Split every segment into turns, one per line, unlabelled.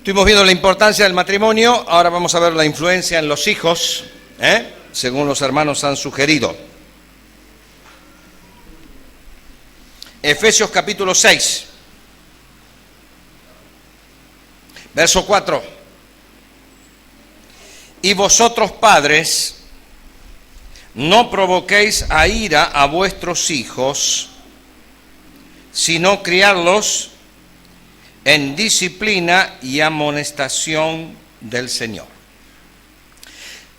Estuvimos viendo la importancia del matrimonio, ahora vamos a ver la influencia en los hijos, según los hermanos han sugerido. Efesios capítulo 6, verso 4. Y vosotros, padres, no provoquéis a ira a vuestros hijos, sino criadlos en disciplina y amonestación del Señor.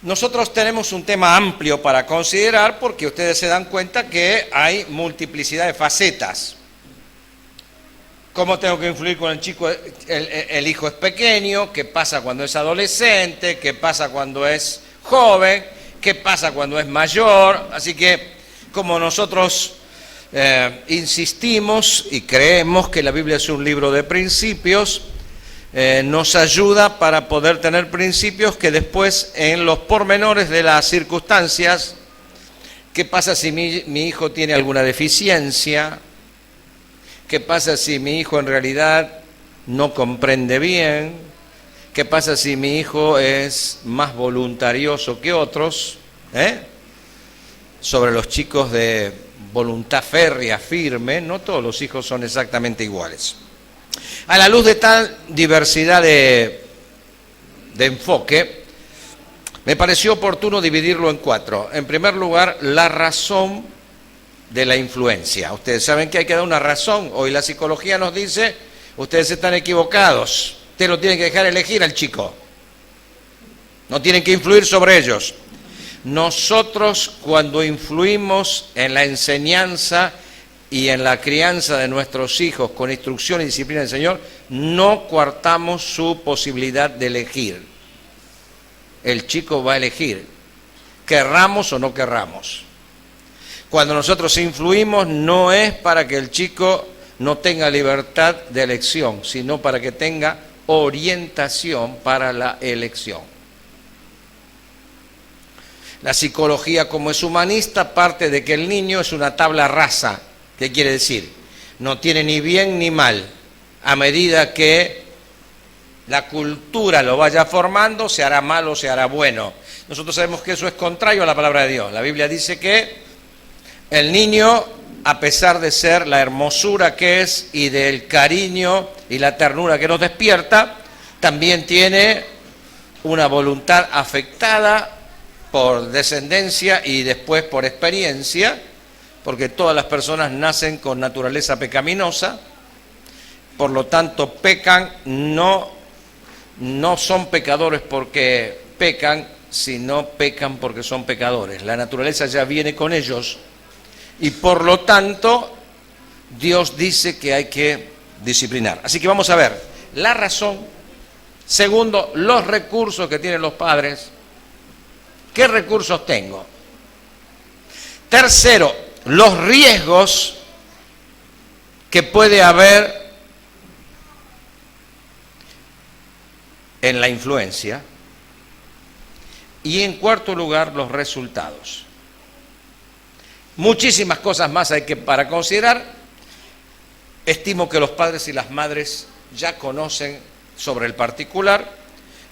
Nosotros tenemos un tema amplio para considerar porque ustedes se dan cuenta que hay multiplicidad de facetas. ¿Cómo tengo que influir con el chico? El hijo es pequeño, ¿qué pasa cuando es adolescente? ¿Qué pasa cuando es joven? ¿Qué pasa cuando es mayor? Así que, como nosotros insistimos y creemos que la Biblia es un libro de principios, nos ayuda para poder tener principios que después en los pormenores de las circunstancias, ¿qué pasa si mi hijo tiene alguna deficiencia? ¿Qué pasa si mi hijo en realidad no comprende bien? ¿Qué pasa si mi hijo es más voluntarioso que otros? Sobre los chicos de voluntad férrea, firme, no todos los hijos son exactamente iguales. A la luz de tal diversidad de enfoque, me pareció oportuno dividirlo en 4. En primer lugar, la razón de la influencia. Ustedes saben que hay que dar una razón. Hoy la psicología nos dice, ustedes están equivocados, ustedes lo tienen que dejar elegir al chico. No tienen que influir sobre ellos. Nosotros, cuando influimos en la enseñanza y en la crianza de nuestros hijos con instrucción y disciplina del Señor, no coartamos su posibilidad de elegir. El chico va a elegir, querramos o no querramos. Cuando nosotros influimos no es para que el chico no tenga libertad de elección, sino para que tenga orientación para la elección. La psicología, como es humanista, parte de que el niño es una tabla rasa. ¿Qué quiere decir? No tiene ni bien ni mal. A medida que la cultura lo vaya formando, se hará mal o se hará bueno. Nosotros sabemos que eso es contrario a la palabra de Dios. La Biblia dice que el niño, a pesar de ser la hermosura que es y del cariño y la ternura que nos despierta, también tiene una voluntad afectada por descendencia y después por experiencia, porque todas las personas nacen con naturaleza pecaminosa, por lo tanto pecan, no son pecadores porque pecan, sino pecan porque son pecadores. La naturaleza ya viene con ellos y por lo tanto Dios dice que hay que disciplinar. Así que vamos a ver la razón. Segundo, los recursos que tienen los padres. ¿Qué recursos tengo? Tercero, los riesgos que puede haber en la influencia. Y en cuarto lugar, los resultados. Muchísimas cosas más hay que para considerar. Estimo que los padres y las madres ya conocen sobre el particular.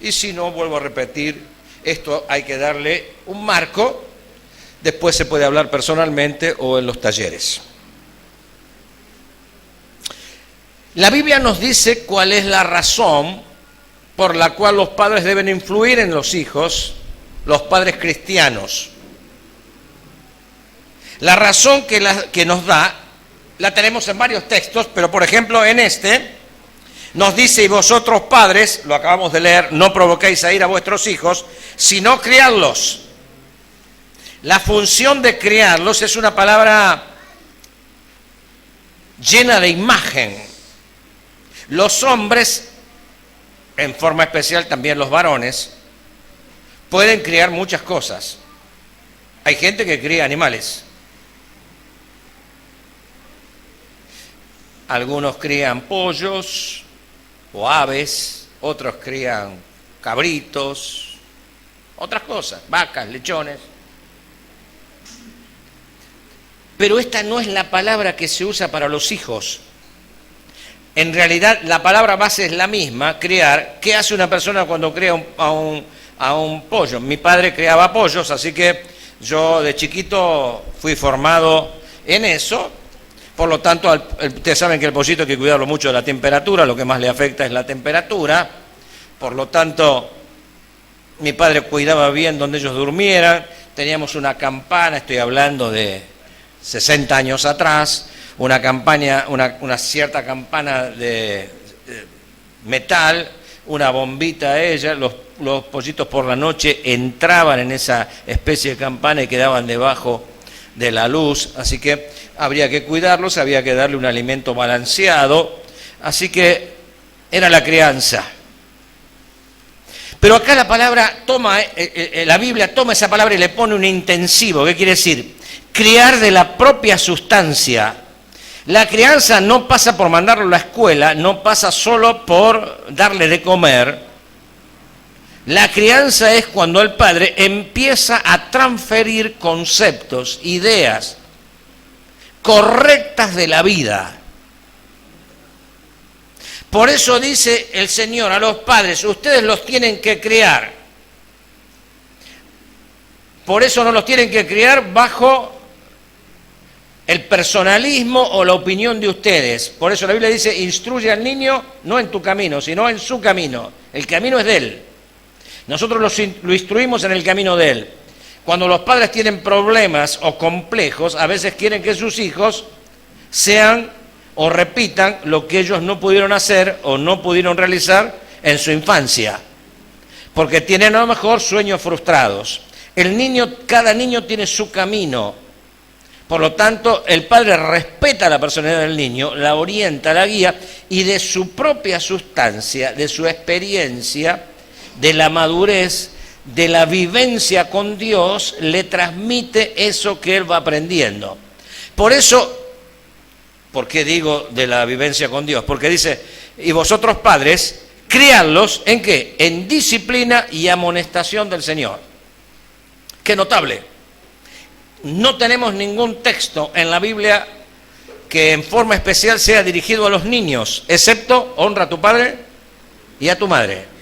Y si no, vuelvo a repetir, esto hay que darle un marco, después se puede hablar personalmente o en los talleres. La Biblia nos dice cuál es la razón por la cual los padres deben influir en los hijos, los padres cristianos. La razón que nos da, la tenemos en varios textos, pero por ejemplo en este, nos dice, y vosotros padres, lo acabamos de leer, no provoquéis a ira a vuestros hijos, sino criadlos. La función de criarlos es una palabra llena de imagen. Los hombres, en forma especial también los varones, pueden criar muchas cosas. Hay gente que cría animales. Algunos crían pollos o aves, otros crían cabritos, otras cosas, vacas, lechones. Pero esta no es la palabra que se usa para los hijos. En realidad la palabra base es la misma, criar. ¿Qué hace una persona cuando cría a un pollo? Mi padre criaba pollos, así que yo de chiquito fui formado en eso. Por lo tanto, ustedes saben que el pollito hay que cuidarlo mucho de la temperatura, lo que más le afecta es la temperatura. Por lo tanto, mi padre cuidaba bien donde ellos durmieran. Teníamos una campana, estoy hablando de 60 años atrás, una cierta campana de metal, una bombita a ella, los pollitos por la noche entraban en esa especie de campana y quedaban debajo de la luz, así que habría que cuidarlos, había que darle un alimento balanceado, así que era la crianza. Pero acá la palabra la Biblia toma esa palabra y le pone un intensivo. ¿Qué quiere decir? Criar de la propia sustancia. La crianza no pasa por mandarlo a la escuela, no pasa solo por darle de comer. La crianza es cuando el padre empieza a transferir conceptos, ideas correctas de la vida. Por eso dice el Señor a los padres, ustedes los tienen que criar. Por eso no los tienen que criar bajo el personalismo o la opinión de ustedes. Por eso la Biblia dice, instruye al niño no en tu camino, sino en su camino. El camino es de él. Nosotros lo instruimos en el camino de él. Cuando los padres tienen problemas o complejos, a veces quieren que sus hijos sean o repitan lo que ellos no pudieron hacer o no pudieron realizar en su infancia, porque tienen a lo mejor sueños frustrados. Cada niño tiene su camino, por lo tanto el padre respeta la personalidad del niño, la orienta, la guía, y de su propia sustancia, de su experiencia, de la madurez, de la vivencia con Dios, le transmite eso que él va aprendiendo. Por eso, ¿por qué digo de la vivencia con Dios? Porque dice, y vosotros padres, criadlos, ¿en qué? En disciplina y amonestación del Señor. Qué notable. No tenemos ningún texto en la Biblia que en forma especial sea dirigido a los niños, excepto honra a tu padre y a tu madre.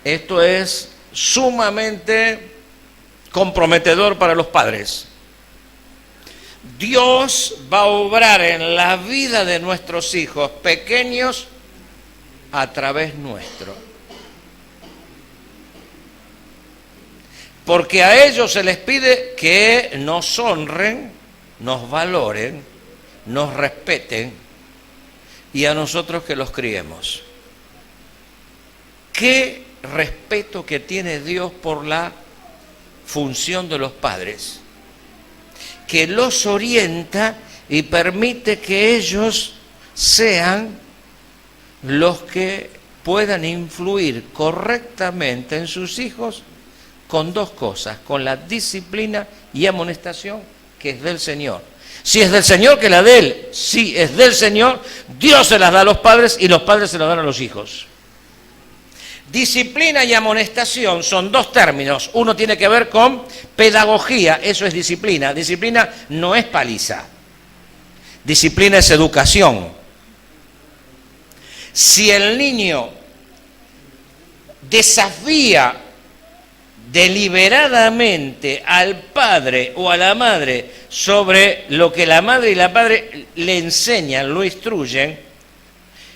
Esto es sumamente comprometedor para los padres. Dios va a obrar en la vida de nuestros hijos pequeños a través nuestro. Porque a ellos se les pide que nos honren, nos valoren, nos respeten y a nosotros que los criemos. ¿Qué respeto que tiene Dios por la función de los padres? Que los orienta y permite que ellos sean los que puedan influir correctamente en sus hijos con dos cosas, con la disciplina y amonestación que es del Señor. Si es del Señor, que la dé Él. Si es del Señor, Dios se las da a los padres y los padres se las dan a los hijos. Disciplina y amonestación son dos términos. Uno tiene que ver con pedagogía, eso es disciplina. Disciplina no es paliza. Disciplina es educación. Si el niño desafía deliberadamente al padre o a la madre sobre lo que la madre y la padre le enseñan, lo instruyen,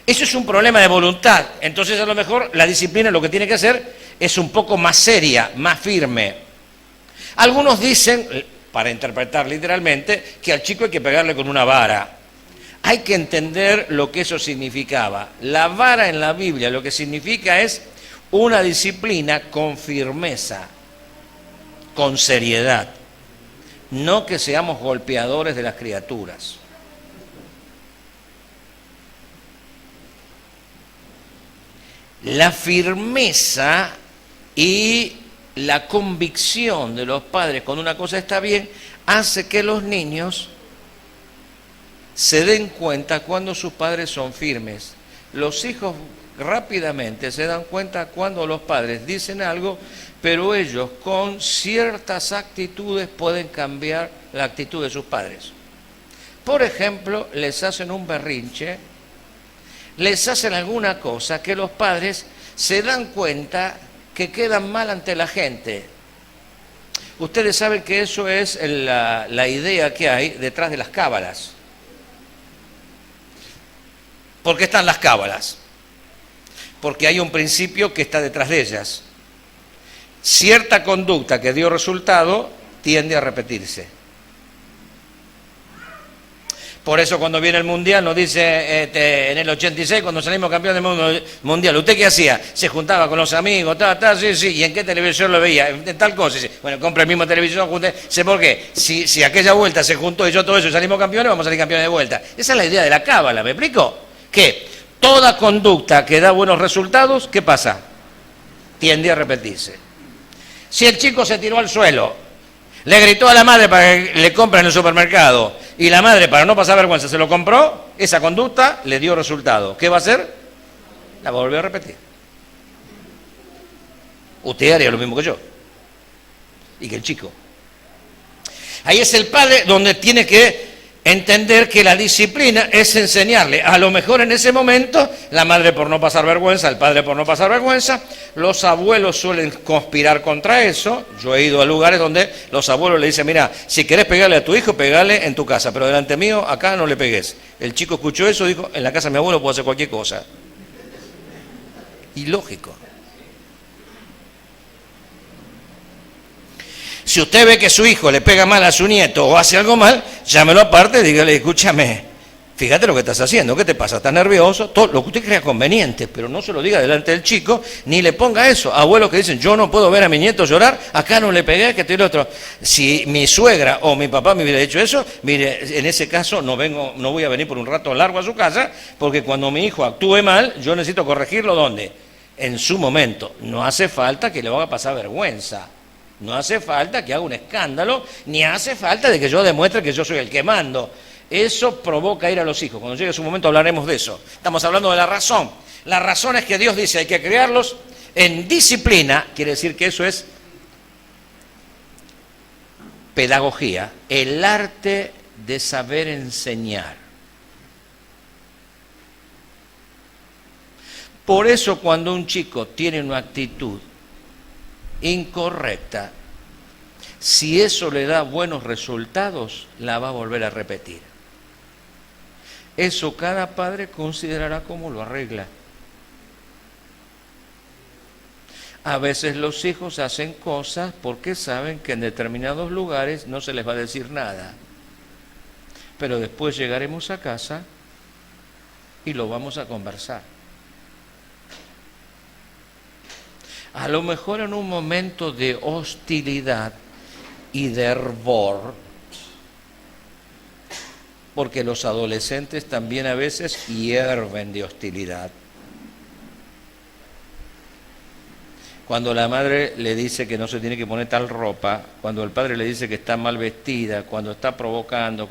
eso es un problema de voluntad. Entonces a lo mejor la disciplina lo que tiene que hacer es un poco más seria, más firme. Algunos dicen, para interpretar literalmente, que al chico hay que pegarle con una vara. Hay que entender lo que eso significaba. La vara en la Biblia lo que significa es una disciplina con firmeza, con seriedad. No que seamos golpeadores de las criaturas. La firmeza y la convicción de los padres cuando una cosa está bien hace que los niños se den cuenta cuando sus padres son firmes. Los hijos rápidamente se dan cuenta cuando los padres dicen algo, pero ellos con ciertas actitudes pueden cambiar la actitud de sus padres. Por ejemplo, les hacen un berrinche, les hacen alguna cosa que los padres se dan cuenta que quedan mal ante la gente. Ustedes saben que eso es la idea que hay detrás de las cábalas. ¿Por qué están las cábalas? Porque hay un principio que está detrás de ellas. Cierta conducta que dio resultado tiende a repetirse. Por eso cuando viene el Mundial nos dice en el 86, cuando salimos campeones del Mundial, ¿usted qué hacía? Se juntaba con los amigos, sí, ¿y en qué televisión lo veía? En tal cosa. Sí. Bueno, compra el mismo televisor, sé por qué. Si aquella vuelta se juntó y yo todo eso y salimos campeones, vamos a salir campeones de vuelta. Esa es la idea de la cábala, ¿me explico? Que toda conducta que da buenos resultados, ¿qué pasa? Tiende a repetirse. Si el chico se tiró al suelo, le gritó a la madre para que le compre en el supermercado y la madre, para no pasar vergüenza, se lo compró, esa conducta le dio resultado. ¿Qué va a hacer? La volvió a repetir. Usted haría lo mismo que yo y que el chico. Ahí es el padre donde tiene que entender que la disciplina es enseñarle. A lo mejor en ese momento, la madre por no pasar vergüenza, el padre por no pasar vergüenza, los abuelos suelen conspirar contra eso. Yo he ido a lugares donde los abuelos le dicen, mira, si querés pegarle a tu hijo, pegale en tu casa, pero delante mío, acá no le pegues. El chico escuchó eso y dijo, en la casa de mi abuelo puedo hacer cualquier cosa. Ilógico. Si usted ve que su hijo le pega mal a su nieto o hace algo mal, llámelo aparte y dígale, escúchame, fíjate lo que estás haciendo, ¿qué te pasa? ¿Estás nervioso? Todo lo que usted crea conveniente, pero no se lo diga delante del chico, ni le ponga eso. Abuelos que dicen, yo no puedo ver a mi nieto llorar, acá no le pegué, que estoy el otro. Si mi suegra o mi papá me hubiera dicho eso, mire, en ese caso no voy a venir por un rato largo a su casa, porque cuando mi hijo actúe mal, yo necesito corregirlo, ¿dónde? En su momento. No hace falta que le haga pasar vergüenza. No hace falta que haga un escándalo, ni hace falta de que yo demuestre que yo soy el que mando. Eso provoca ir a los hijos. Cuando llegue su momento hablaremos de eso. Estamos hablando de la razón. La razón es que Dios dice hay que criarlos en disciplina, quiere decir que eso es pedagogía, el arte de saber enseñar. Por eso cuando un chico tiene una actitud incorrecta, si eso le da buenos resultados, la va a volver a repetir. Eso cada padre considerará cómo lo arregla. A veces los hijos hacen cosas porque saben que en determinados lugares no se les va a decir nada. Pero después llegaremos a casa y lo vamos a conversar. A lo mejor en un momento de hostilidad y de hervor, porque los adolescentes también a veces hierven de hostilidad. Cuando la madre le dice que no se tiene que poner tal ropa, cuando el padre le dice que está mal vestida, cuando está provocando,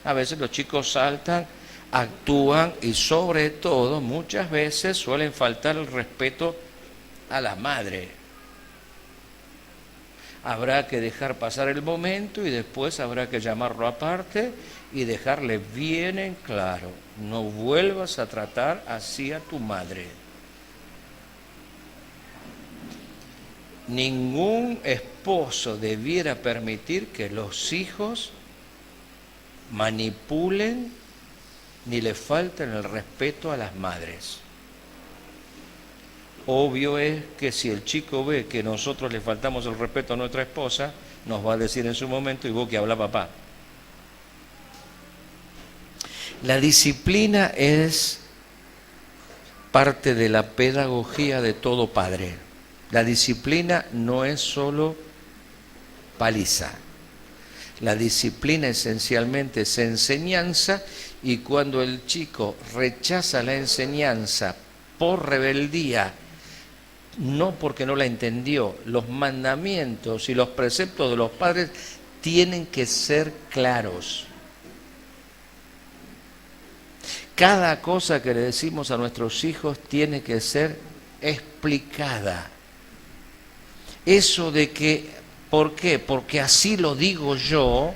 a veces los chicos saltan, actúan y sobre todo muchas veces suelen faltar el respeto a la madre. Habrá que dejar pasar el momento y después habrá que llamarlo aparte y dejarle bien en claro, no vuelvas a tratar así a tu madre. Ningún esposo debiera permitir que los hijos manipulen ni le falten el respeto a las madres. Obvio es que si el chico ve que nosotros le faltamos el respeto a nuestra esposa, nos va a decir en su momento, y vos que habla papá. La disciplina es parte de la pedagogía de todo padre. La disciplina no es solo paliza. La disciplina esencialmente es enseñanza, y cuando el chico rechaza la enseñanza por rebeldía, no porque no la entendió, los mandamientos y los preceptos de los padres tienen que ser claros. Cada cosa que le decimos a nuestros hijos tiene que ser explicada. Eso de que, ¿por qué? Porque así lo digo yo,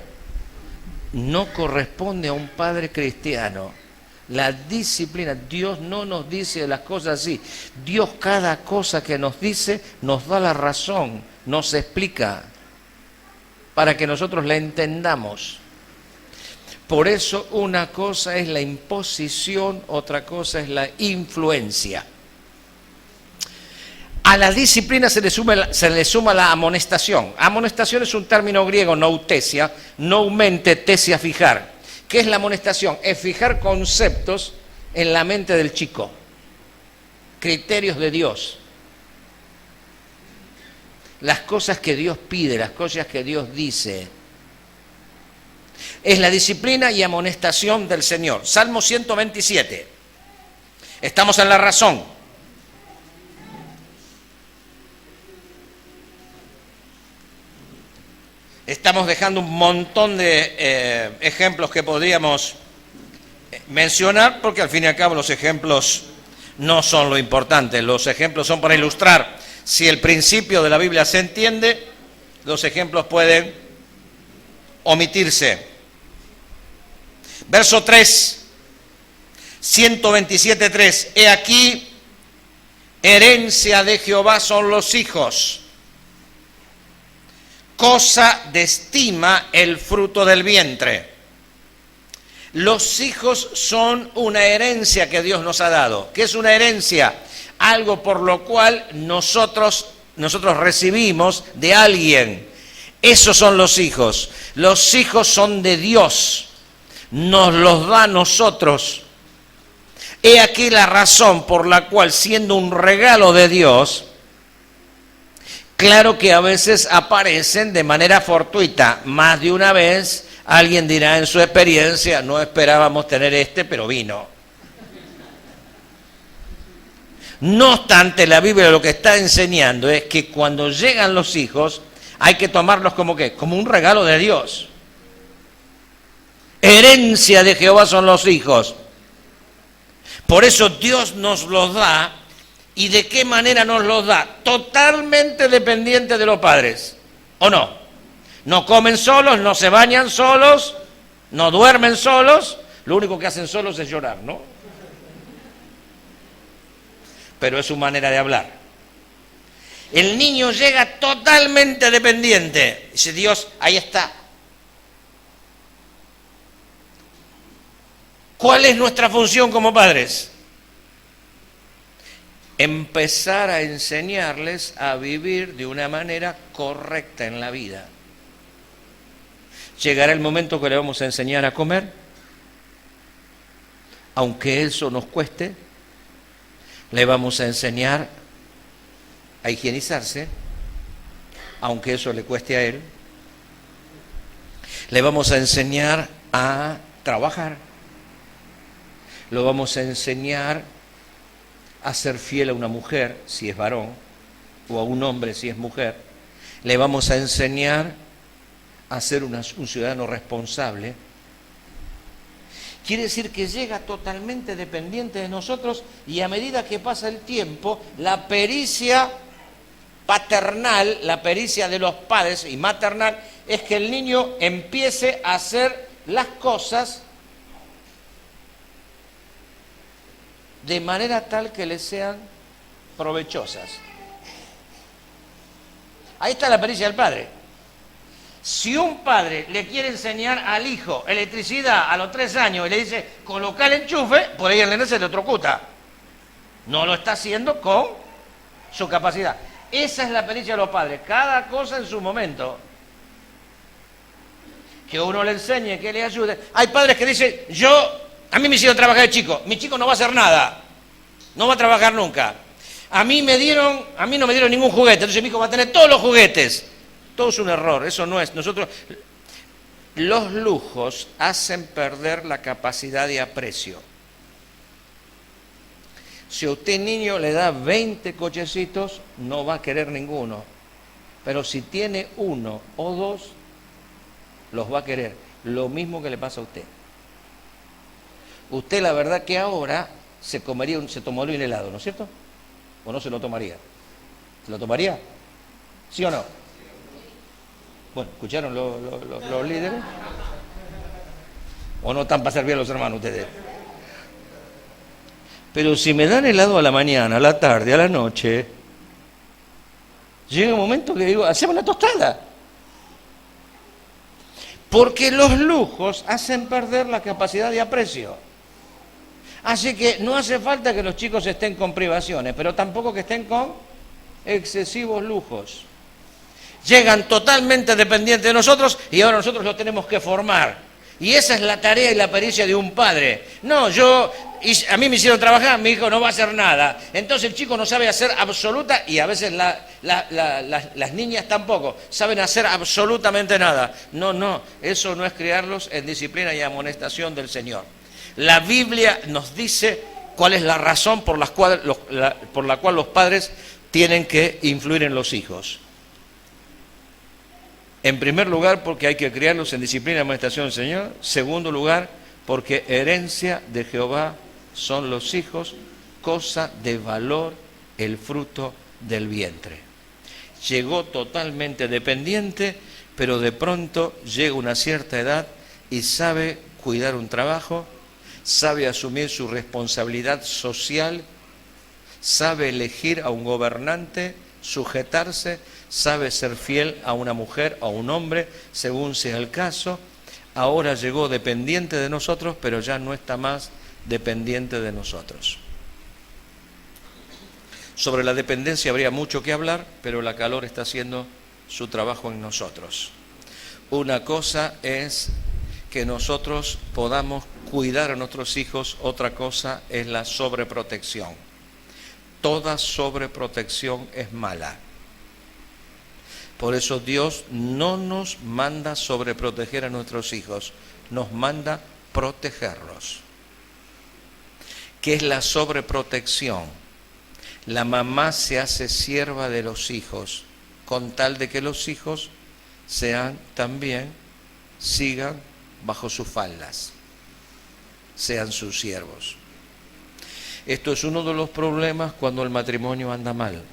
no corresponde a un padre cristiano. La disciplina, Dios no nos dice las cosas así. Dios cada cosa que nos dice nos da la razón, nos explica, para que nosotros la entendamos. Por eso una cosa es la imposición, otra cosa es la influencia. A la disciplina se le suma la amonestación. Amonestación es un término griego, noutesia, noumente, tesia, fijar. ¿Qué es la amonestación? Es fijar conceptos en la mente del chico, criterios de Dios, las cosas que Dios pide, las cosas que Dios dice. Es la disciplina y amonestación del Señor. Salmo 127. Estamos en la razón. Estamos dejando un montón de ejemplos que podríamos mencionar, porque al fin y al cabo los ejemplos no son lo importante. Los ejemplos son para ilustrar. Si el principio de la Biblia se entiende, los ejemplos pueden omitirse. Verso 3, 127:3. He aquí, herencia de Jehová son los hijos. Cosa de estima el fruto del vientre. Los hijos son una herencia que Dios nos ha dado. ¿Qué es una herencia? Algo por lo cual nosotros recibimos de alguien. Esos son los hijos. Los hijos son de Dios. Nos los da a nosotros. He aquí la razón por la cual, siendo un regalo de Dios, claro que a veces aparecen de manera fortuita. Más de una vez alguien dirá en su experiencia, no esperábamos tener pero vino. No obstante, la Biblia lo que está enseñando es que cuando llegan los hijos hay que tomarlos como ¿qué? Como un regalo de Dios. Herencia de Jehová son los hijos. Por eso Dios nos los da. ¿Y de qué manera nos los da? Totalmente dependiente de los padres, ¿o no? No comen solos, no se bañan solos, no duermen solos, lo único que hacen solos es llorar, ¿no? Pero es su manera de hablar. El niño llega totalmente dependiente. Dice Dios, ahí está. ¿Cuál es nuestra función como padres? Empezar a enseñarles a vivir de una manera correcta en la vida. Llegará el momento que le vamos a enseñar a comer, aunque eso nos cueste. Le vamos a enseñar a higienizarse, aunque eso le cueste a él. Le vamos a enseñar a trabajar. Lo vamos a enseñar a ser fiel a una mujer, si es varón, o a un hombre, si es mujer. Le vamos a enseñar a ser un ciudadano responsable. Quiere decir que llega totalmente dependiente de nosotros, y a medida que pasa el tiempo, la pericia paternal, la pericia de los padres y maternal, es que el niño empiece a hacer las cosas de manera tal que le sean provechosas. Ahí está la pericia del padre. Si un padre le quiere enseñar al hijo electricidad a los 3 años y le dice, coloca el enchufe, por ahí el nene se le electrocuta. No lo está haciendo con su capacidad. Esa es la pericia de los padres. Cada cosa en su momento. Que uno le enseñe, que le ayude. Hay padres que dicen, a mí me hicieron trabajar de chico. Mi chico no va a hacer nada. No va a trabajar nunca. A mí no me dieron ningún juguete. Entonces mi hijo va a tener todos los juguetes. Todo es un error. Eso no es. Los lujos hacen perder la capacidad de aprecio. Si a usted, niño, le da 20 cochecitos, no va a querer ninguno. Pero si tiene 1 o 2, los va a querer. Lo mismo que le pasa a usted. Usted, la verdad que ahora se tomaría un helado, ¿no es cierto? ¿O no se lo tomaría? ¿Se lo tomaría? ¿Sí o no? Bueno, ¿escucharon los líderes? ¿O no están para servir a los hermanos ustedes? Pero si me dan helado a la mañana, a la tarde, a la noche, llega un momento que digo, hacemos la tostada. Porque los lujos hacen perder la capacidad de aprecio. Así que no hace falta que los chicos estén con privaciones, pero tampoco que estén con excesivos lujos. Llegan totalmente dependientes de nosotros y ahora nosotros los tenemos que formar. Y esa es la tarea y la pericia de un padre. No, a mí me hicieron trabajar, mi hijo no va a hacer nada. Entonces el chico no sabe hacer absoluta, y a veces las niñas tampoco, saben hacer absolutamente nada. No, eso no es criarlos en disciplina y amonestación del Señor. La Biblia nos dice cuál es la razón por la cual los padres tienen que influir en los hijos. En primer lugar, porque hay que criarlos en disciplina y amonestación del Señor. Segundo lugar, porque herencia de Jehová son los hijos, cosa de valor el fruto del vientre. Llegó totalmente dependiente, pero de pronto llega una cierta edad y sabe cuidar un trabajo, sabe asumir su responsabilidad social, sabe elegir a un gobernante, sujetarse, sabe ser fiel a una mujer o a un hombre, según sea el caso. Ahora llegó dependiente de nosotros, pero ya no está más dependiente de nosotros. Sobre la dependencia habría mucho que hablar, pero la calor está haciendo su trabajo en nosotros. Una cosa es que nosotros podamos cuidar a nuestros hijos, otra cosa es la sobreprotección. Toda sobreprotección es mala. Por eso Dios no nos manda sobreproteger a nuestros hijos, nos manda protegerlos. ¿Qué es la sobreprotección? La mamá se hace sierva de los hijos, con tal de que los hijos sigan bajo sus faldas, sean sus siervos. Esto es uno de los problemas cuando el matrimonio anda mal.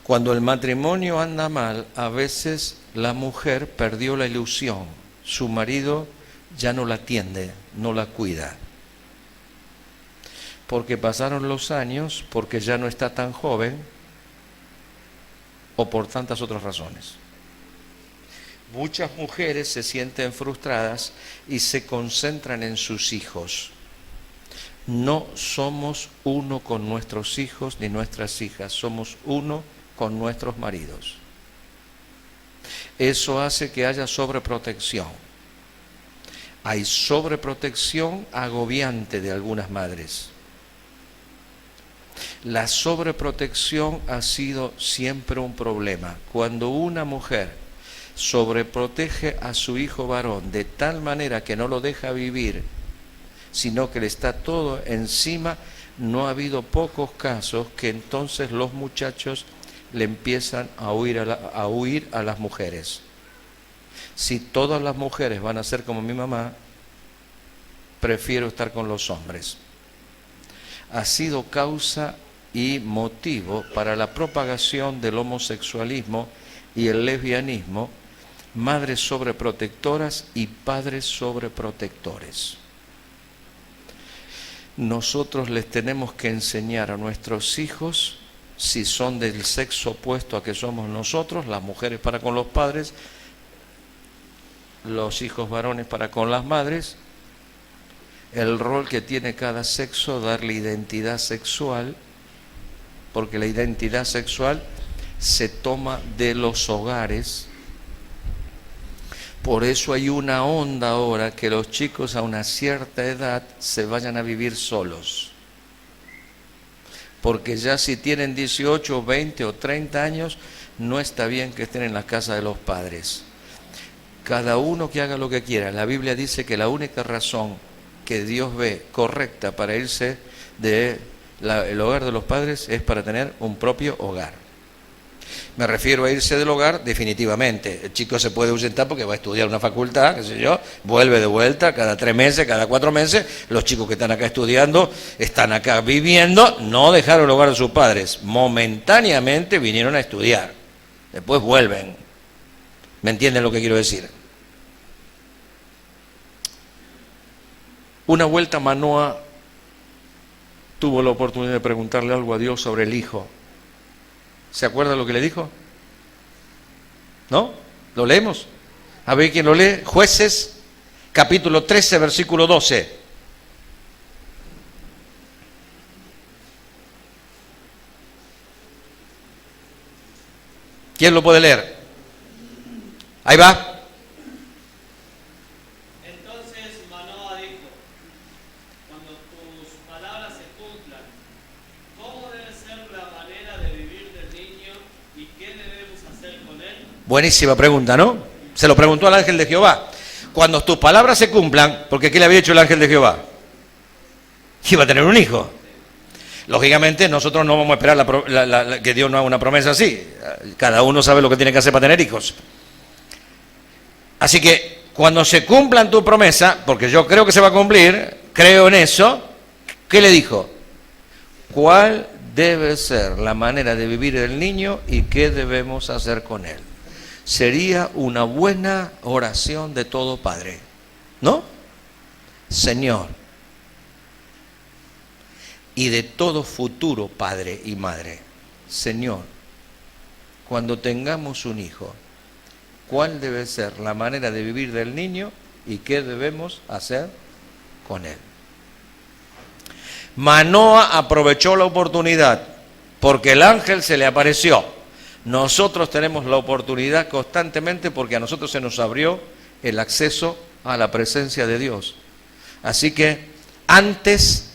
Cuando el matrimonio anda mal, a veces la mujer perdió la ilusión, su marido ya no la atiende, no la cuida. Porque pasaron los años, porque ya no está tan joven, o por tantas otras razones. Muchas mujeres se sienten frustradas y se concentran en sus hijos. No somos uno con nuestros hijos ni nuestras hijas, somos uno con nuestros maridos. Eso hace que haya sobreprotección. Hay sobreprotección agobiante de algunas madres. La sobreprotección ha sido siempre un problema. Cuando una mujer sobreprotege a su hijo varón de tal manera que no lo deja vivir, sino que le está todo encima, no ha habido pocos casos que entonces los muchachos le empiezan a huir a las mujeres. Si todas las mujeres van a ser como mi mamá, prefiero estar con los hombres. Ha sido causa y motivo para la propagación del homosexualismo y el lesbianismo, madres sobreprotectoras y padres sobreprotectores. Nosotros les tenemos que enseñar a nuestros hijos, si son del sexo opuesto a que somos nosotros, las mujeres para con los padres, los hijos varones para con las madres, el rol que tiene cada sexo, darle identidad sexual, porque la identidad sexual se toma de los hogares. Por eso hay una onda ahora que los chicos a una cierta edad se vayan a vivir solos. Porque ya si tienen 18, 20 o 30 años, no está bien que estén en la casa de los padres. Cada uno que haga lo que quiera. La Biblia dice que la única razón que Dios ve correcta para irse del hogar de los padres es para tener un propio hogar. Me refiero a irse del hogar definitivamente. El chico se puede ausentar porque va a estudiar una facultad, qué sé yo, vuelve de vuelta cada 3 meses, cada 4 meses. Los chicos que están acá estudiando, están acá viviendo, no dejaron el hogar de sus padres. Momentáneamente vinieron a estudiar. Después vuelven. ¿Me entienden lo que quiero decir? Una vuelta Manoa tuvo la oportunidad de preguntarle algo a Dios sobre el hijo. ¿Se acuerda lo que le dijo? ¿No? ¿Lo leemos? A ver quién lo lee. Jueces, capítulo 13, versículo 12. ¿Quién lo puede leer? Ahí va. Buenísima pregunta, ¿no? Se lo preguntó al ángel de Jehová. Cuando tus palabras se cumplan, porque ¿qué le había hecho el ángel de Jehová? Iba a tener un hijo. Lógicamente nosotros no vamos a esperar que Dios no haga una promesa así. Cada uno sabe lo que tiene que hacer para tener hijos. Así que cuando se cumplan tu promesa, porque yo creo que se va a cumplir, creo en eso, ¿qué le dijo? ¿Cuál debe ser la manera de vivir del niño y qué debemos hacer con él? Sería una buena oración de todo padre, ¿no? Señor, y de todo futuro padre y madre, Señor, cuando tengamos un hijo, ¿cuál debe ser la manera de vivir del niño y qué debemos hacer con él? Manoa aprovechó la oportunidad porque el ángel se le apareció. Nosotros tenemos la oportunidad constantemente porque a nosotros se nos abrió el acceso a la presencia de Dios. Así que antes,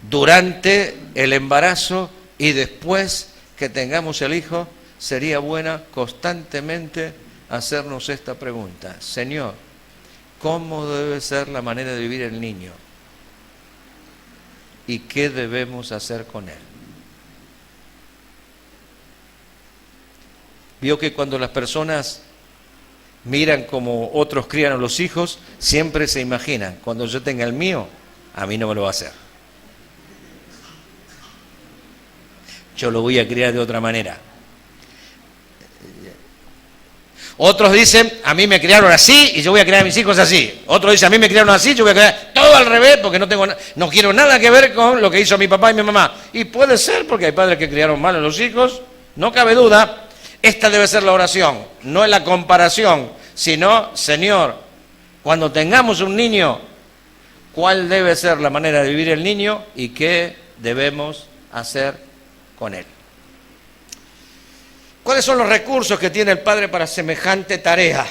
durante el embarazo y después que tengamos el hijo, sería buena constantemente hacernos esta pregunta. Señor, ¿cómo debe ser la manera de vivir el niño? ¿Y qué debemos hacer con él? Vio que cuando las personas miran como otros crían a los hijos, siempre se imaginan, cuando yo tenga el mío, a mí no me lo va a hacer. Yo lo voy a criar de otra manera. Otros dicen, a mí me criaron así y yo voy a criar a mis hijos así. Otros dicen, a mí me criaron así, yo voy a criar todo al revés porque no quiero nada que ver con lo que hizo mi papá y mi mamá. Y puede ser porque hay padres que criaron mal a los hijos, no cabe duda. Esta debe ser la oración, no es la comparación, sino, Señor, cuando tengamos un niño, ¿cuál debe ser la manera de vivir el niño y qué debemos hacer con él? ¿Cuáles son los recursos que tiene el padre para semejante tarea?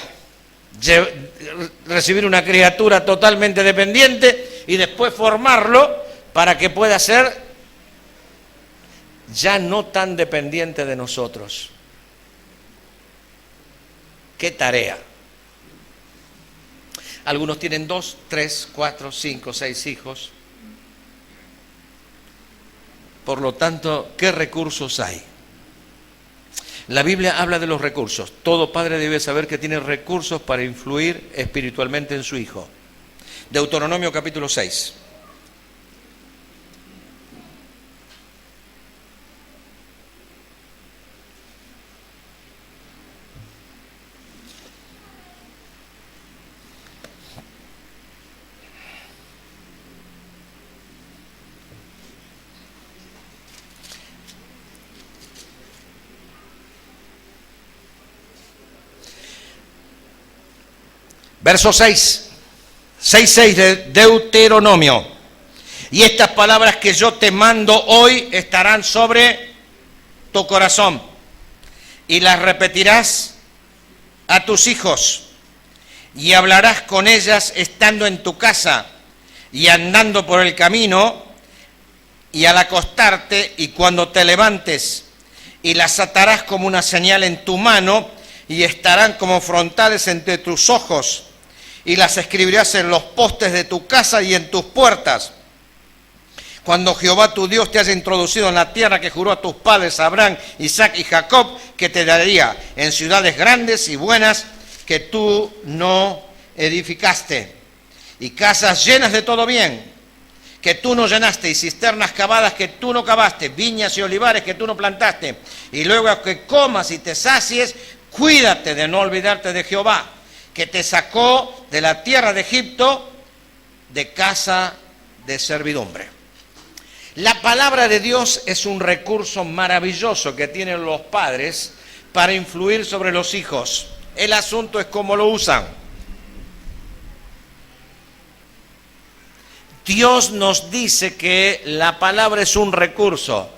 Recibir una criatura totalmente dependiente y después formarlo para que pueda ser ya no tan dependiente de nosotros. ¿Qué tarea? Algunos tienen 2, 3, 4, 5, 6 hijos. Por lo tanto, ¿qué recursos hay? La Biblia habla de los recursos. Todo padre debe saber que tiene recursos para influir espiritualmente en su hijo. Deuteronomio capítulo 6. Verso 6, 6 de Deuteronomio. Y estas palabras que yo te mando hoy estarán sobre tu corazón y las repetirás a tus hijos y hablarás con ellas estando en tu casa y andando por el camino y al acostarte y cuando te levantes, y las atarás como una señal en tu mano y estarán como frontales entre tus ojos. Y las escribirás en los postes de tu casa y en tus puertas. Cuando Jehová tu Dios te haya introducido en la tierra que juró a tus padres, Abraham, Isaac y Jacob, que te daría en ciudades grandes y buenas que tú no edificaste, y casas llenas de todo bien, que tú no llenaste, y cisternas cavadas que tú no cavaste, viñas y olivares que tú no plantaste, y luego que comas y te sacies, cuídate de no olvidarte de Jehová, que te sacó de la tierra de Egipto, de casa de servidumbre. La palabra de Dios es un recurso maravilloso que tienen los padres para influir sobre los hijos. El asunto es cómo lo usan. Dios nos dice que la palabra es un recurso.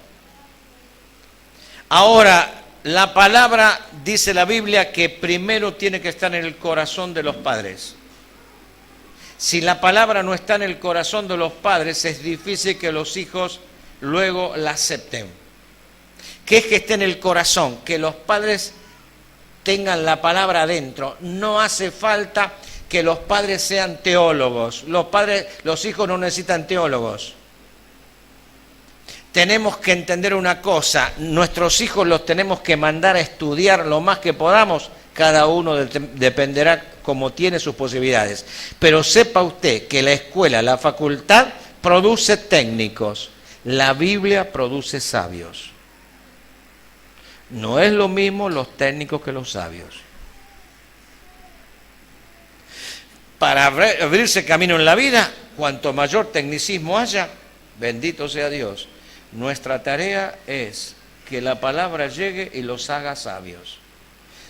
Ahora, la palabra, dice la Biblia, que primero tiene que estar en el corazón de los padres. Si la palabra no está en el corazón de los padres, es difícil que los hijos luego la acepten. ¿Qué es que esté en el corazón? Que los padres tengan la palabra adentro. No hace falta que los padres sean teólogos. Los hijos no necesitan teólogos. Tenemos que entender una cosa, nuestros hijos los tenemos que mandar a estudiar lo más que podamos, cada uno dependerá como tiene sus posibilidades. Pero sepa usted que la escuela, la facultad, produce técnicos, la Biblia produce sabios. No es lo mismo los técnicos que los sabios. Para abrirse camino en la vida, cuanto mayor tecnicismo haya, bendito sea Dios. Nuestra tarea es que la palabra llegue y los haga sabios.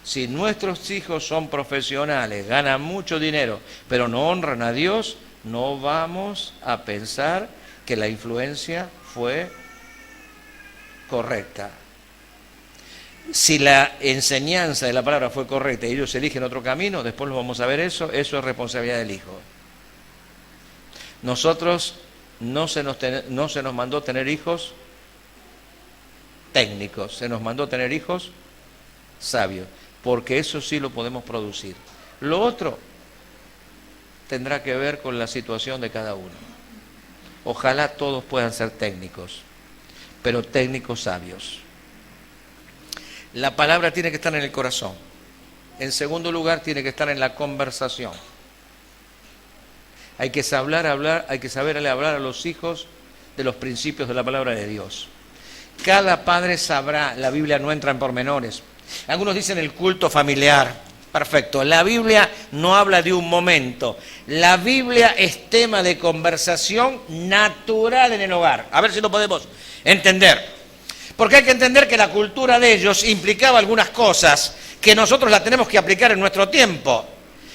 Si nuestros hijos son profesionales, ganan mucho dinero, pero no honran a Dios, no vamos a pensar que la influencia fue correcta. Si la enseñanza de la palabra fue correcta y ellos eligen otro camino, después lo vamos a ver eso es responsabilidad del hijo. Nosotros no se nos mandó tener hijos técnicos, se nos mandó tener hijos sabios, porque eso sí lo podemos producir. Lo otro tendrá que ver con la situación de cada uno. Ojalá todos puedan ser técnicos, pero técnicos sabios. La palabra tiene que estar en el corazón. En segundo lugar, tiene que estar en la conversación. Hay que saberle hablar a los hijos de los principios de la palabra de Dios. Cada padre sabrá, la Biblia no entra en pormenores. Algunos dicen el culto familiar. Perfecto, la Biblia no habla de un momento. La Biblia es tema de conversación natural en el hogar. A ver si lo podemos entender. Porque hay que entender que la cultura de ellos implicaba algunas cosas que nosotros las tenemos que aplicar en nuestro tiempo.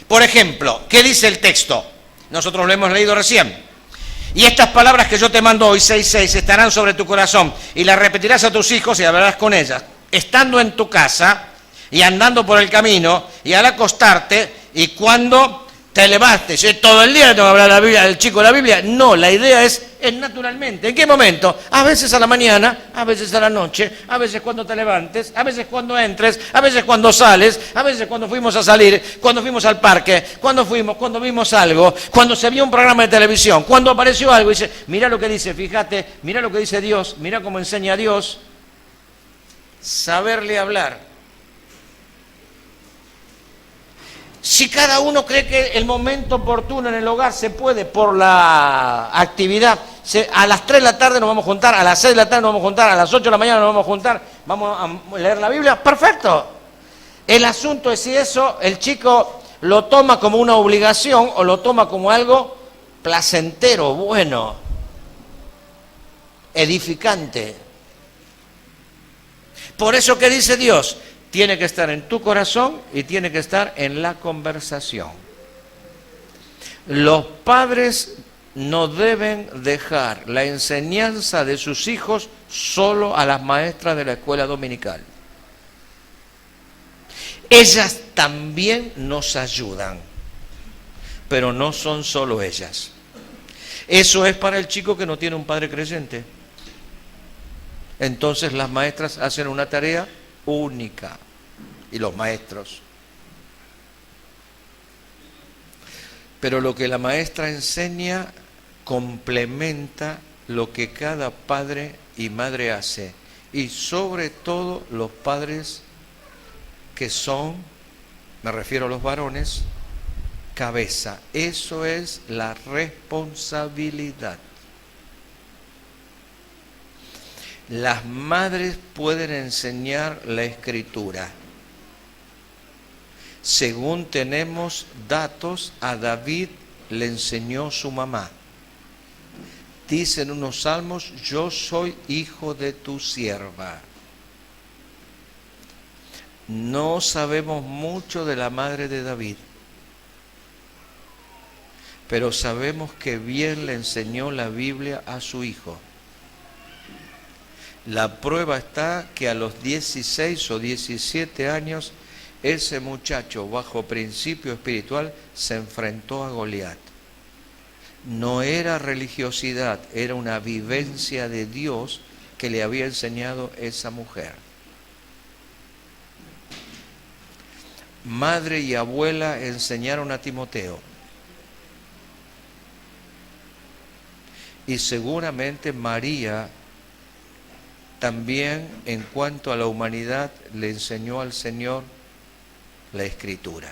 Por ejemplo, ¿qué dice el texto? Nosotros lo hemos leído recién. Y estas palabras que yo te mando hoy, 6:6, estarán sobre tu corazón y las repetirás a tus hijos y hablarás con ellas. Estando en tu casa y andando por el camino y al acostarte y cuando te levantes. Todo el día le tengo que hablar la Biblia, al chico de la Biblia. No, la idea es naturalmente. ¿En qué momento? A veces a la mañana, a veces a la noche, a veces cuando te levantes, a veces cuando entres, a veces cuando sales, a veces cuando fuimos a salir, cuando fuimos al parque, cuando vimos algo, cuando se vio un programa de televisión, cuando apareció algo y dice, mira lo que dice, fíjate, mira lo que dice Dios, mira cómo enseña Dios. Saberle hablar. Si cada uno cree que el momento oportuno en el hogar se puede por la actividad, a las 3 de la tarde nos vamos a juntar, a las 6 de la tarde nos vamos a juntar, a las 8 de la mañana nos vamos a juntar, vamos a leer la Biblia, perfecto. El asunto es si eso el chico lo toma como una obligación o lo toma como algo placentero, bueno, edificante. Por eso que dice Dios, tiene que estar en tu corazón y tiene que estar en la conversación. Los padres no deben dejar la enseñanza de sus hijos solo a las maestras de la escuela dominical. Ellas también nos ayudan, pero no son solo ellas. Eso es para el chico que no tiene un padre creyente. Entonces las maestras hacen una tarea única, y los maestros. Pero lo que la maestra enseña complementa lo que cada padre y madre hace, y sobre todo los padres que son, me refiero a los varones, cabeza. Eso es la responsabilidad. Las madres pueden enseñar la escritura. Según tenemos datos, a David le enseñó su mamá. Dicen unos salmos, yo soy hijo de tu sierva. No sabemos mucho de la madre de David, pero sabemos que bien le enseñó la Biblia a su hijo. La prueba está que a los 16 o 17 años, ese muchacho bajo principio espiritual se enfrentó a Goliat. No era religiosidad, era una vivencia de Dios que le había enseñado esa mujer. Madre y abuela enseñaron a Timoteo. Y seguramente María también, en cuanto a la humanidad, le enseñó al Señor la Escritura.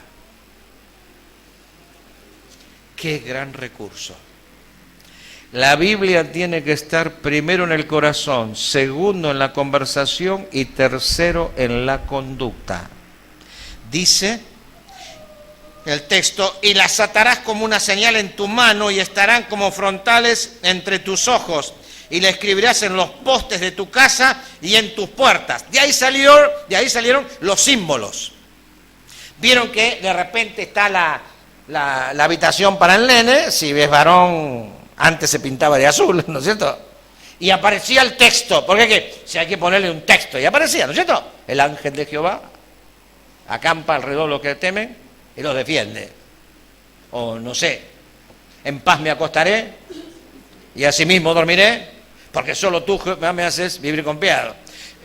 ¡Qué gran recurso! La Biblia tiene que estar primero en el corazón, segundo en la conversación y tercero en la conducta. Dice el texto, y las atarás como una señal en tu mano y estarán como frontales entre tus ojos, y la escribirás en los postes de tu casa y en tus puertas. De ahí salieron los símbolos. Vieron que de repente está la habitación para el nene, si ves varón, antes se pintaba de azul, ¿no es cierto? Y aparecía el texto, porque si hay que ponerle un texto, y aparecía, ¿no es cierto? El ángel de Jehová acampa alrededor de los que temen y los defiende. O no sé, en paz me acostaré y asimismo dormiré, porque solo tú Jehová me haces vivir confiado.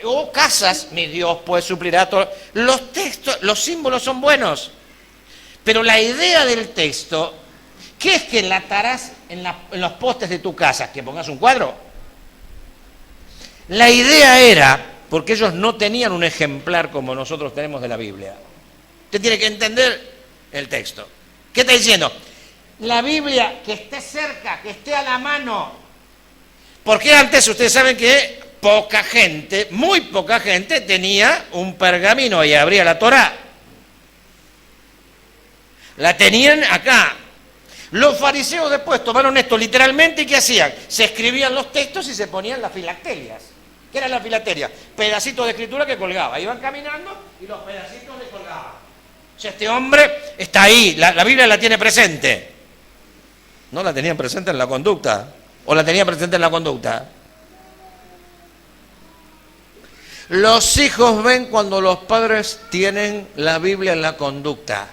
O casas, mi Dios pues suplirá todo. Los textos, los símbolos son buenos, pero la idea del texto, ¿qué es que la atarás en los postes de tu casa? ¿Que pongas un cuadro? La idea era, porque ellos no tenían un ejemplar como nosotros tenemos de la Biblia. Usted tiene que entender el texto. ¿Qué está diciendo? La Biblia que esté cerca, que esté a la mano. Porque antes ustedes saben que poca gente, muy poca gente tenía un pergamino y abría la Torá. La tenían acá. Los fariseos después tomaron esto literalmente y ¿qué hacían? Se escribían los textos y se ponían las filacterias. ¿Qué era la filacteria? Pedacitos de escritura que colgaba. Iban caminando y los pedacitos le colgaban. O sea, este hombre está ahí, la Biblia la tiene presente. ¿No la tenían presente en la conducta? ¿O la tenían presente en la conducta? Los hijos ven cuando los padres tienen la Biblia en la conducta.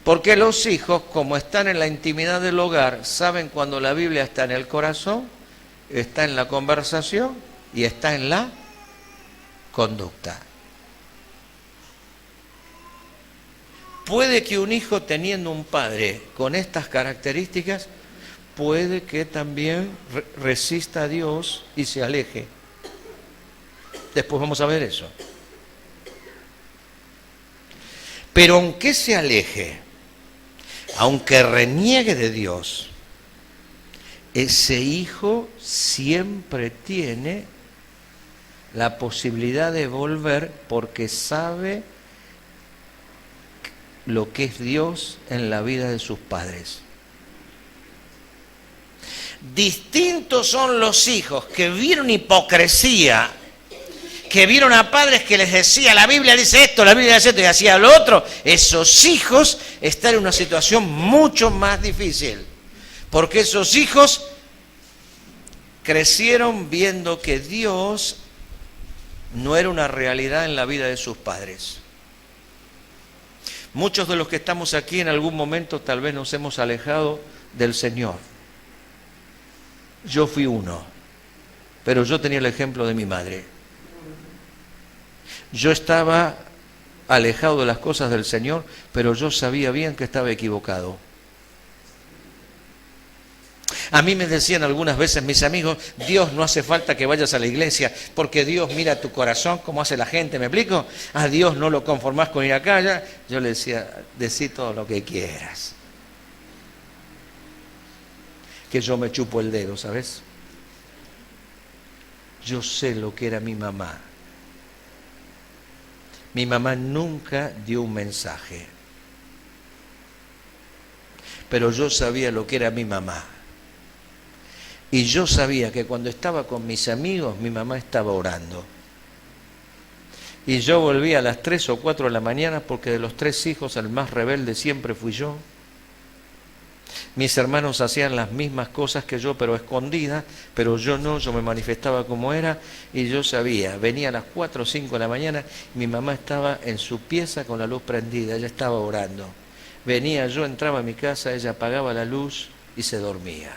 Porque los hijos, como están en la intimidad del hogar, saben cuando la Biblia está en el corazón, está en la conversación y está en la conducta. Puede que un hijo teniendo un padre con estas características, puede que también resista a Dios y se aleje. Después vamos a ver eso. Pero aunque se aleje, aunque reniegue de Dios, ese hijo siempre tiene la posibilidad de volver porque sabe lo que es Dios en la vida de sus padres. Distintos son los hijos que vieron hipocresía, que vieron a padres que les decía, la Biblia dice esto, la Biblia dice esto, y hacía lo otro. Esos hijos están en una situación mucho más difícil, porque esos hijos crecieron viendo que Dios no era una realidad en la vida de sus padres. Muchos de los que estamos aquí en algún momento tal vez nos hemos alejado del Señor. Yo fui uno, pero yo tenía el ejemplo de mi madre. Yo estaba alejado de las cosas del Señor, pero yo sabía bien que estaba equivocado. A mí me decían algunas veces mis amigos, Dios no hace falta que vayas a la iglesia, porque Dios mira tu corazón, como hace la gente, ¿me explico? A Dios no lo conformás con ir acá, allá. Yo le decía, decí todo lo que quieras. Que yo me chupo el dedo, ¿sabes? Yo sé lo que era mi mamá. Mi mamá nunca dio un mensaje. pero yo sabía lo que era mi mamá. Y yo sabía que cuando estaba con mis amigos, mi mamá estaba orando. Y yo volvía a las 3 o 4 de la mañana porque de los 3 hijos el más rebelde siempre fui yo. Mis hermanos hacían las mismas cosas que yo, pero escondidas, pero yo no, yo me manifestaba como era y yo sabía. Venía a las 4 o 5 de la mañana, mi mamá estaba en su pieza con la luz prendida, ella estaba orando. Venía yo, entraba a mi casa, ella apagaba la luz y se dormía.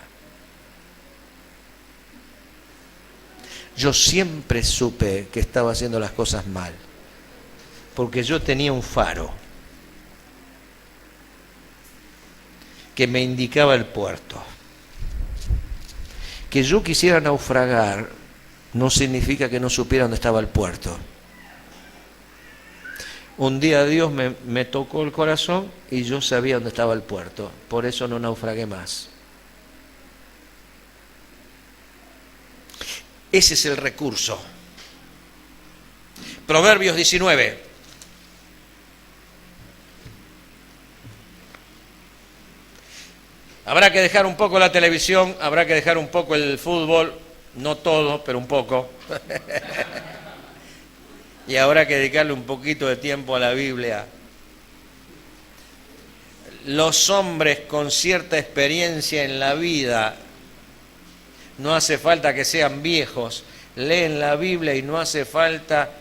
Yo siempre supe que estaba haciendo las cosas mal, porque yo tenía un faro que me indicaba el puerto. Que yo quisiera naufragar no significa que no supiera dónde estaba el puerto. Un día Dios me tocó el corazón y yo sabía dónde estaba el puerto, por eso no naufragué más. Ese es el recurso. Proverbios 19. Habrá que dejar un poco la televisión, habrá que dejar un poco el fútbol, no todo, pero un poco. Y habrá que dedicarle un poquito de tiempo a la Biblia. Los hombres con cierta experiencia en la vida, no hace falta que sean viejos, leen la Biblia y no hace falta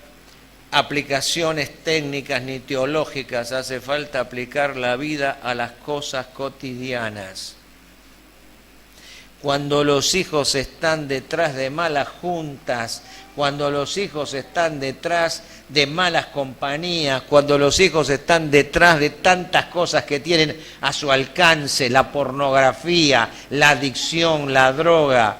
aplicaciones técnicas ni teológicas, hace falta aplicar la vida a las cosas cotidianas. Cuando los hijos están detrás de malas juntas, cuando los hijos están detrás de malas compañías, cuando los hijos están detrás de tantas cosas que tienen a su alcance, la pornografía, la adicción, la droga.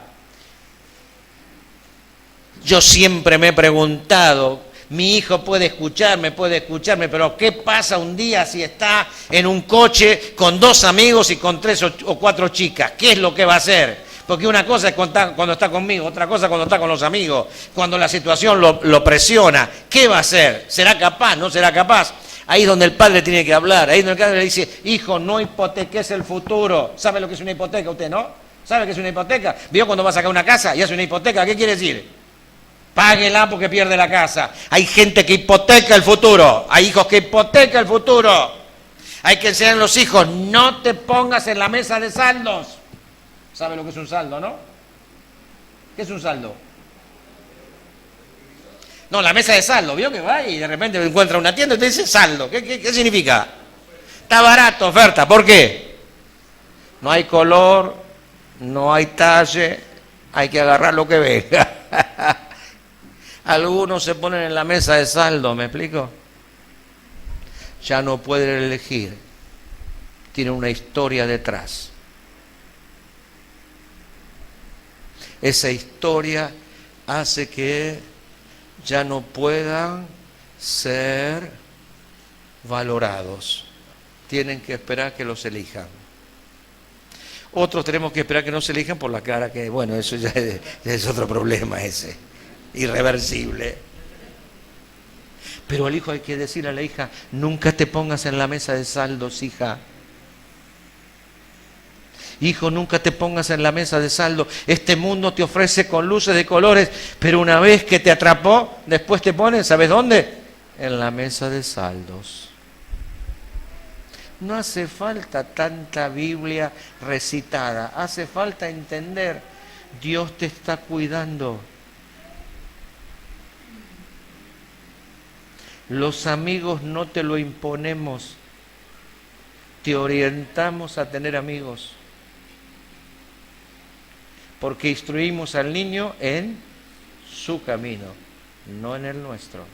Yo siempre me he preguntado, mi hijo puede escucharme, pero ¿qué pasa un día si está en un coche con 2 amigos y con 3 o 4 chicas? ¿Qué es lo que va a hacer? Porque una cosa es cuando está conmigo, otra cosa cuando está con los amigos, cuando la situación lo presiona. ¿Qué va a hacer? ¿Será capaz? ¿No será capaz? Ahí es donde el padre tiene que hablar, ahí es donde el padre le dice, hijo, no hipoteques el futuro. ¿Sabe lo que es una hipoteca usted, no? ¿Sabe qué es una hipoteca? ¿Vio cuando va a sacar una casa y hace una hipoteca? ¿Qué quiere decir? Páguela porque pierde la casa. Hay gente que hipoteca el futuro. Hay hijos que hipotecan el futuro. Hay que enseñar a los hijos, no te pongas en la mesa de saldos. ¿Sabe lo que es un saldo, no? ¿Qué es un saldo? No, la mesa de saldo. ¿Vio que va y de repente encuentra una tienda y te dice saldo? ¿Qué significa? Está barato, oferta. ¿Por qué? No hay color, no hay talle, hay que agarrar lo que venga. Algunos se ponen en la mesa de saldo, ¿me explico? Ya no pueden elegir. Tienen una historia detrás. Esa historia hace que ya no puedan ser valorados. Tienen que esperar que los elijan. Otros tenemos que esperar que no se elijan por la cara que, bueno, eso ya es otro problema ese. Irreversible. Pero al hijo hay que decirle a la hija, nunca te pongas en la mesa de saldos, hija. Hijo, nunca te pongas en la mesa de saldo. Este mundo te ofrece con luces de colores, pero una vez que te atrapó, después te ponen, ¿sabes dónde? En la mesa de saldos. No hace falta tanta Biblia recitada, hace falta entender, Dios te está cuidando. Los amigos no te lo imponemos, te orientamos a tener amigos. Porque instruimos al niño en su camino, no en el nuestro.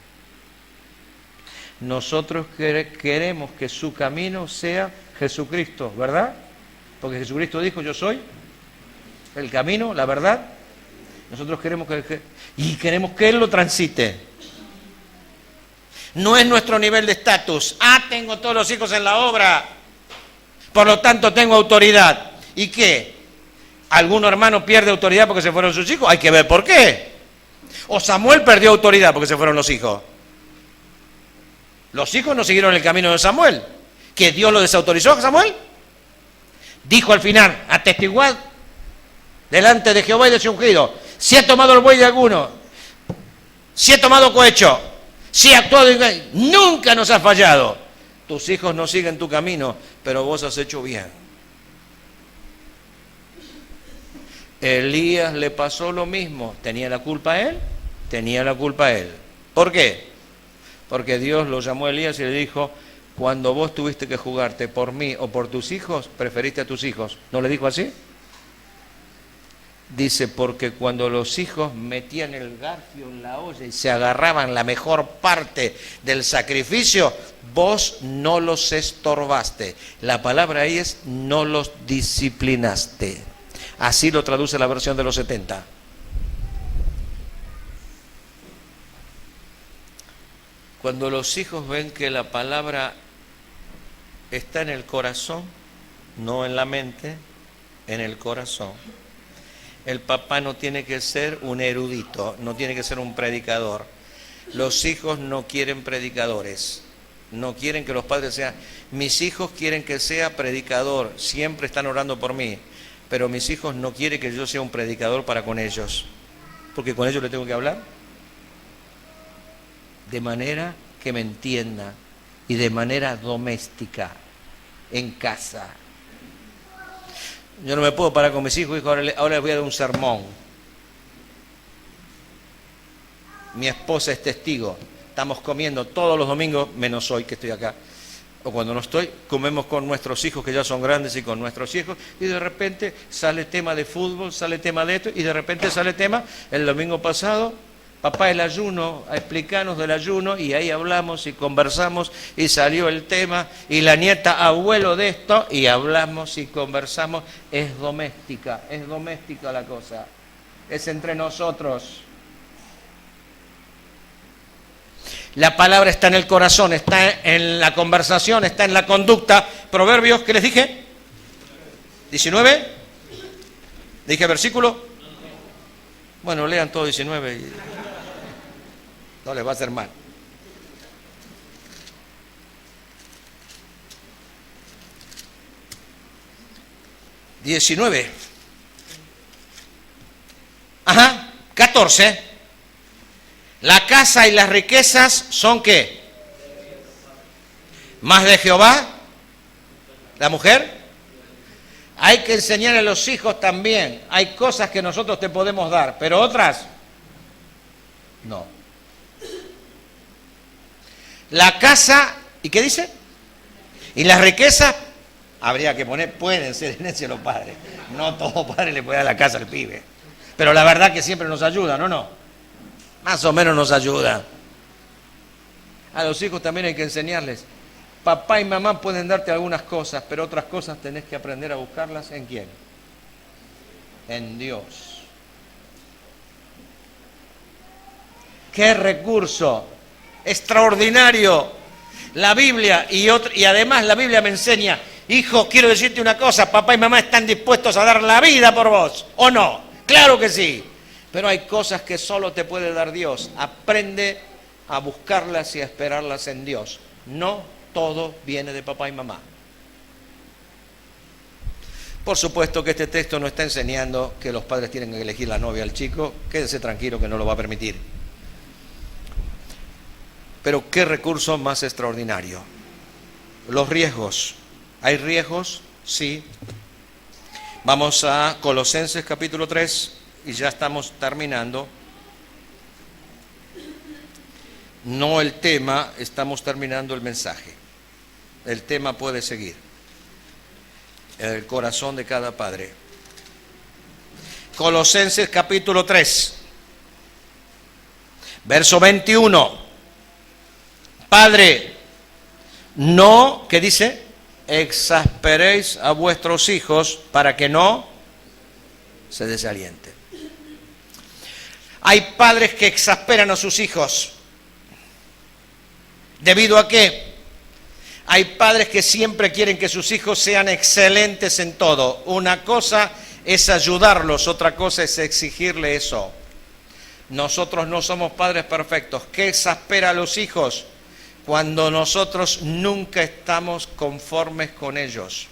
Nosotros queremos que su camino sea Jesucristo, ¿verdad? Porque Jesucristo dijo, yo soy el camino, la verdad. Nosotros queremos queremos que Él lo transite. No es nuestro nivel de estatus. Tengo todos los hijos en la obra, por lo tanto tengo autoridad. ¿Y qué? ¿Algún hermano pierde autoridad porque se fueron sus hijos? Hay que ver por qué. O Samuel perdió autoridad porque se fueron los hijos. Los hijos no siguieron el camino de Samuel. ¿Que Dios lo desautorizó a Samuel? Dijo al final, atestiguad delante de Jehová y de su ungido, si he tomado el buey de alguno, si he tomado cohecho, si he actuado, nunca nos has fallado. Tus hijos no siguen tu camino, pero vos has hecho bien. Elías le pasó lo mismo. ¿Tenía la culpa él? Tenía la culpa él. ¿Por qué? Porque Dios lo llamó a Elías y le dijo, cuando vos tuviste que jugarte por mí o por tus hijos, preferiste a tus hijos. ¿No le dijo así? Dice, porque cuando los hijos metían el garfio en la olla y se agarraban la mejor parte del sacrificio, vos no los estorbaste. La palabra ahí es, no los disciplinaste. Así lo traduce la versión de los 70. Cuando los hijos ven que la palabra está en el corazón, no en la mente, en el corazón. El papá no tiene que ser un erudito, no tiene que ser un predicador. Los hijos no quieren predicadores, no quieren que los padres sean. Mis hijos quieren que sea predicador, siempre están orando por mí, pero mis hijos no quieren que yo sea un predicador para con ellos, porque con ellos les tengo que hablar de manera que me entienda y de manera doméstica, en casa. Yo no me puedo parar con mis hijos y ahora les voy a dar un sermón. Mi esposa es testigo. Estamos comiendo todos los domingos, menos hoy que estoy acá. O cuando no estoy, comemos con nuestros hijos que ya son grandes y con nuestros hijos. Y de repente sale tema de fútbol, sale tema de esto. Y de repente sale tema, el domingo pasado, papá, el ayuno, a explicarnos del ayuno, y ahí hablamos y conversamos y salió el tema, y la nieta, abuelo de esto, y hablamos y conversamos. Es doméstica la cosa, es entre nosotros. La palabra está en el corazón, está en la conversación, está en la conducta. Proverbios, ¿qué les dije? 19. ¿Dije versículo? Bueno, lean todo 19 y no les va a hacer mal. (19) 14. La casa y las riquezas son ¿qué? ¿Más de Jehová? ¿La mujer? Hay que enseñar a los hijos también. Hay cosas que nosotros te podemos dar, pero otras no. La casa, ¿y qué dice? Y las riquezas, habría que poner, pueden ser herencia de los padres. No todo padre le puede dar la casa al pibe. Pero la verdad que siempre nos ayudan, ¿o no? Más o menos nos ayuda. A los hijos también hay que enseñarles. Papá y mamá pueden darte algunas cosas, pero otras cosas tenés que aprender a buscarlas ¿en quién? En Dios. ¡Qué recurso extraordinario! La Biblia y además la Biblia me enseña, hijo, quiero decirte una cosa, papá y mamá están dispuestos a dar la vida por vos, ¿o no? Claro que sí. Pero hay cosas que solo te puede dar Dios. Aprende a buscarlas y a esperarlas en Dios. No todo viene de papá y mamá. Por supuesto que este texto no está enseñando que los padres tienen que elegir la novia al chico. Quédese tranquilo que no lo va a permitir. Pero qué recurso más extraordinario. Los riesgos. ¿Hay riesgos? Sí. Vamos a Colosenses capítulo 3. Y ya estamos terminando. No el tema, estamos terminando el mensaje. El tema puede seguir. El corazón de cada padre. Colosenses capítulo 3. Verso 21. Padre, no, ¿qué dice? Exasperéis a vuestros hijos para que no se desalienten. Hay padres que exasperan a sus hijos. ¿Debido a qué? Hay padres que siempre quieren que sus hijos sean excelentes en todo. Una cosa es ayudarlos, otra cosa es exigirle eso. Nosotros no somos padres perfectos. ¿Qué exaspera a los hijos? Cuando nosotros nunca estamos conformes con ellos.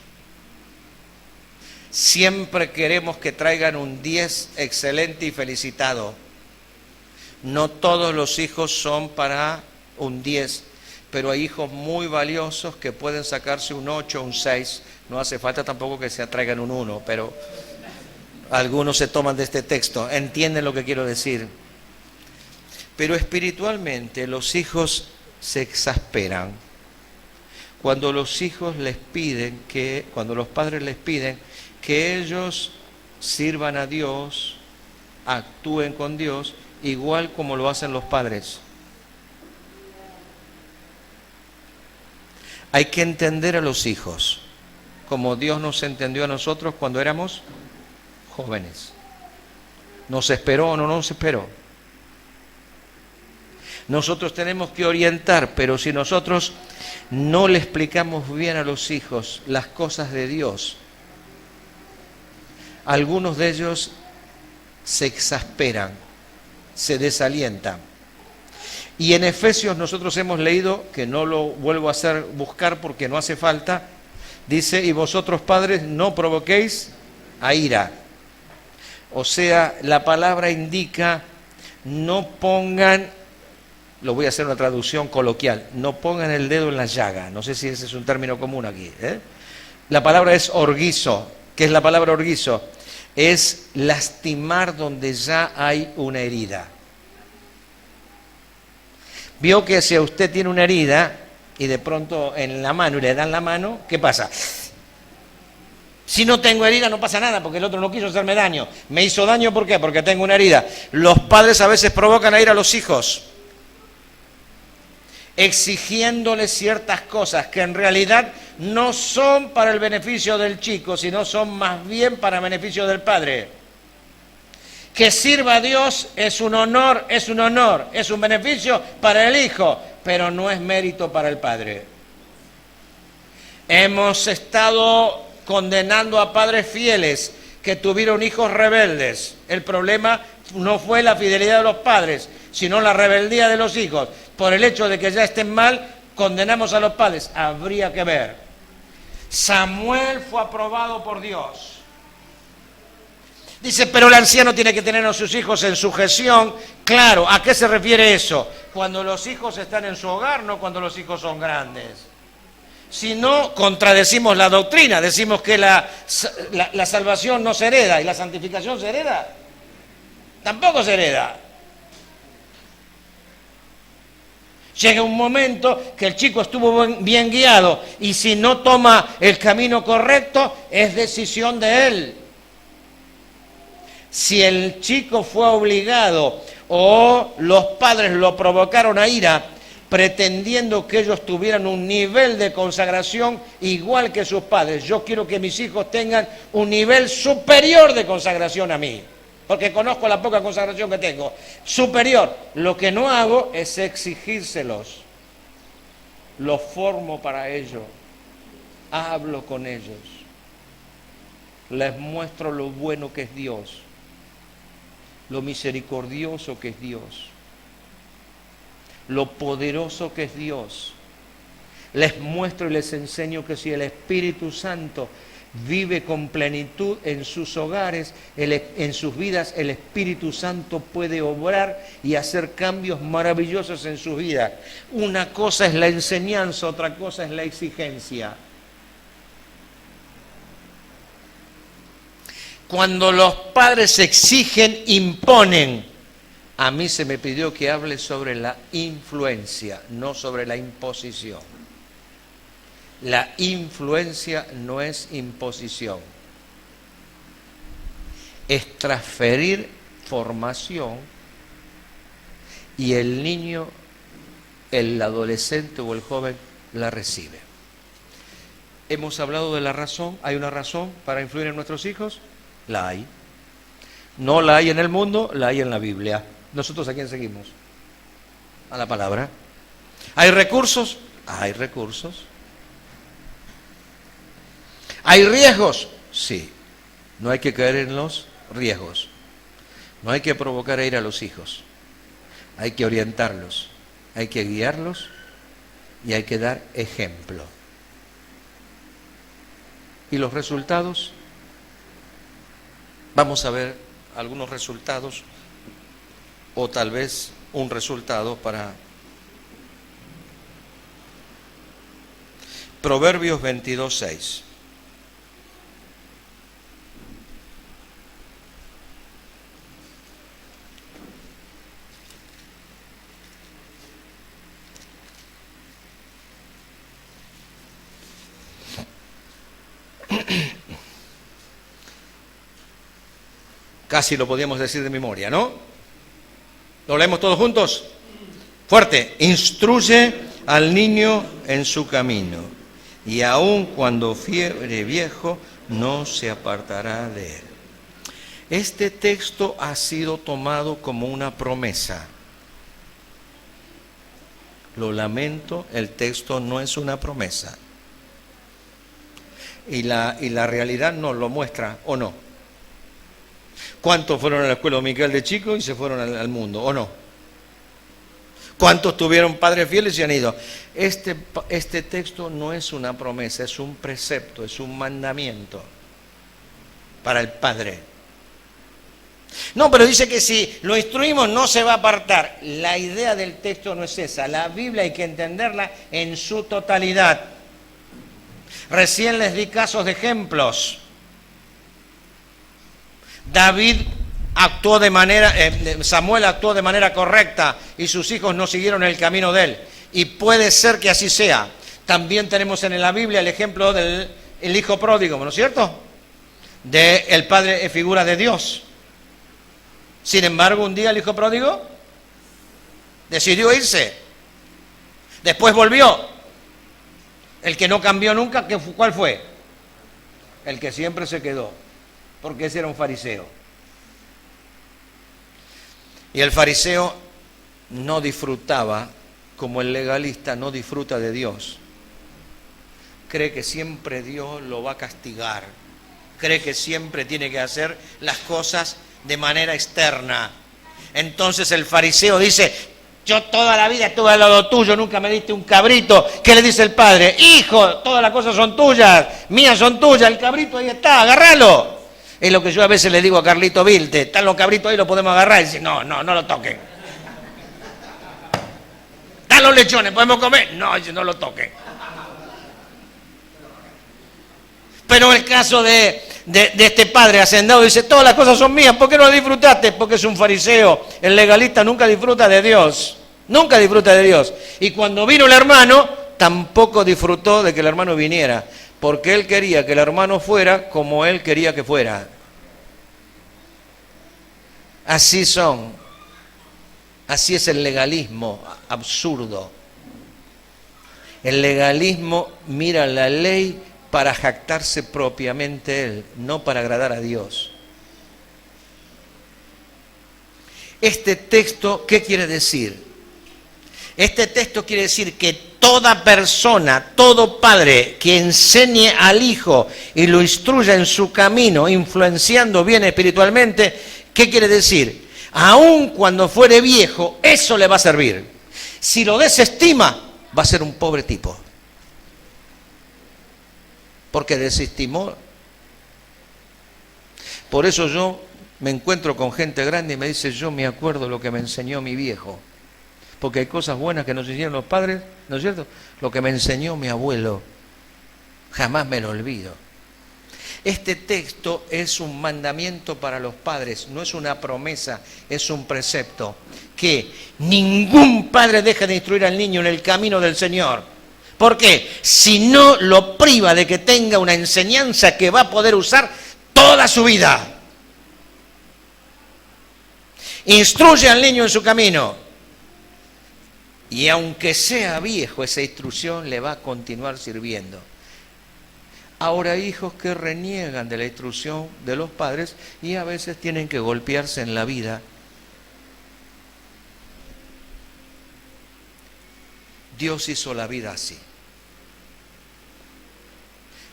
Siempre queremos que traigan un 10 excelente y felicitado. No todos los hijos son para un 10, pero hay hijos muy valiosos que pueden sacarse un 8, un 6. No hace falta tampoco que se traigan un 1, pero algunos se toman de este texto, entienden lo que quiero decir. Pero espiritualmente los hijos se exasperan cuando los hijos les piden cuando los padres les piden que ellos sirvan a Dios, actúen con Dios, igual como lo hacen los padres. Hay que entender a los hijos como Dios nos entendió a nosotros cuando éramos jóvenes. ¿Nos esperó o no nos esperó? Nosotros tenemos que orientar, pero si nosotros no le explicamos bien a los hijos las cosas de Dios, algunos de ellos se exasperan, se desalientan. Y en Efesios nosotros hemos leído, que no lo vuelvo a hacer buscar porque no hace falta, dice, y vosotros padres no provoquéis a ira. O sea, la palabra indica, no pongan, lo voy a hacer una traducción coloquial, no pongan el dedo en la llaga. No sé si ese es un término común aquí. La palabra es orguizo. ¿Qué es la palabra orguizo? Es lastimar donde ya hay una herida. Vio que si usted tiene una herida y de pronto en la mano y le dan la mano, ¿qué pasa? Si no tengo herida no pasa nada porque el otro no quiso hacerme daño. Me hizo daño, ¿por qué? Porque tengo una herida. Los padres a veces provocan a ir a los hijos, exigiéndoles ciertas cosas que en realidad no son para el beneficio del chico, sino son más bien para el beneficio del padre. Que sirva a Dios es un honor, es un beneficio para el hijo, pero no es mérito para el padre. Hemos estado condenando a padres fieles que tuvieron hijos rebeldes. El problema no fue la fidelidad de los padres, sino la rebeldía de los hijos. Por el hecho de que ya estén mal, condenamos a los padres. Habría que ver. Samuel fue aprobado por Dios. Dice, pero el anciano tiene que tener a sus hijos en sujeción. Claro, ¿a qué se refiere eso? Cuando los hijos están en su hogar, no cuando los hijos son grandes. Si no, contradecimos la doctrina, decimos que la salvación no se hereda y la santificación se hereda. Tampoco se hereda. Llega un momento que el chico estuvo bien guiado y si no toma el camino correcto, es decisión de él. Si el chico fue obligado o los padres lo provocaron a ira, pretendiendo que ellos tuvieran un nivel de consagración igual que sus padres. Yo quiero que mis hijos tengan un nivel superior de consagración a mí, porque conozco la poca consagración que tengo. Superior. Lo que no hago es exigírselos. Los formo para ello. Hablo con ellos. Les muestro lo bueno que es Dios, lo misericordioso que es Dios, lo poderoso que es Dios. Les muestro y les enseño que si el Espíritu Santo vive con plenitud en sus hogares, en sus vidas, el Espíritu Santo puede obrar y hacer cambios maravillosos en sus vidas. Una cosa es la enseñanza, otra cosa es la exigencia. Cuando los padres exigen, imponen. A mí se me pidió que hable sobre la influencia, no sobre la imposición. La influencia no es imposición. Es transferir formación y el niño, el adolescente o el joven la recibe. Hemos hablado de la razón. ¿Hay una razón para influir en nuestros hijos? La hay. No la hay en el mundo, la hay en la Biblia. ¿Nosotros a quién seguimos? A la palabra. ¿Hay recursos? Hay recursos. ¿Hay riesgos? Sí. No hay que caer en los riesgos. No hay que provocar a ir a los hijos. Hay que orientarlos. Hay que guiarlos y hay que dar ejemplo. ¿Y los resultados? Vamos a ver algunos resultados o tal vez un resultado para Proverbios 22:6. Casi lo podíamos decir de memoria, ¿no? ¿Lo leemos todos juntos? Fuerte. Instruye al niño en su camino, y aun cuando fuere viejo, no se apartará de él. Este texto ha sido tomado como una promesa. Lo lamento, el texto no es una promesa. Y la realidad nos lo muestra, ¿o no? ¿Cuántos fueron a la escuela dominical de chicos y se fueron al mundo, o no? ¿Cuántos tuvieron padres fieles y han ido? Este texto no es una promesa, es un precepto, es un mandamiento para el padre. No, pero dice que si lo instruimos no se va a apartar. La idea del texto no es esa. La Biblia hay que entenderla en su totalidad. Recién les di casos de ejemplos. Samuel actuó de manera correcta y sus hijos no siguieron el camino de él. Y puede ser que así sea. También tenemos en la Biblia el ejemplo del hijo pródigo, ¿no es cierto? El padre es figura de Dios. Sin embargo, un día el hijo pródigo decidió irse. Después volvió. El que no cambió nunca, ¿cuál fue? El que siempre se quedó, porque ese era un fariseo. Y el fariseo no disfrutaba, como el legalista no disfruta de Dios. Cree que siempre Dios lo va a castigar. Cree que siempre tiene que hacer las cosas de manera externa. Entonces el fariseo dice: yo toda la vida estuve al lado tuyo, nunca me diste un cabrito. ¿Qué le dice el padre? Hijo, todas las cosas son tuyas, mías son tuyas, el cabrito ahí está, agárralo. Es lo que yo a veces le digo a Carlito Vilte: están los cabritos ahí, los podemos agarrar. Y dice: no lo toquen. ¿Están los lechones, podemos comer? No, dice: no lo toquen. Pero el caso de este padre hacendado dice: todas las cosas son mías, ¿por qué no las disfrutaste? Porque es un fariseo. El legalista nunca disfruta de Dios, nunca disfruta de Dios. Y cuando vino el hermano, tampoco disfrutó de que el hermano viniera, porque él quería que el hermano fuera como él quería que fuera. Así son, así es el legalismo absurdo. El legalismo mira la ley para jactarse propiamente él, no para agradar a Dios. Este texto, ¿qué quiere decir? Este texto quiere decir que toda persona, todo padre que enseñe al hijo y lo instruya en su camino, influenciando bien espiritualmente, ¿qué quiere decir? Aun cuando fuere viejo, eso le va a servir. Si lo desestima, va a ser un pobre tipo. Porque desestimó. Por eso yo me encuentro con gente grande y me dice: yo me acuerdo lo que me enseñó mi viejo. Porque hay cosas buenas que nos hicieron los padres, ¿no es cierto? Lo que me enseñó mi abuelo, jamás me lo olvido. Este texto es un mandamiento para los padres, no es una promesa, es un precepto. Que ningún padre deje de instruir al niño en el camino del Señor. ¿Por qué? Si no lo priva de que tenga una enseñanza que va a poder usar toda su vida. Instruye al niño en su camino. Y aunque sea viejo, esa instrucción le va a continuar sirviendo. Ahora hay hijos que reniegan de la instrucción de los padres y a veces tienen que golpearse en la vida. Dios hizo la vida así.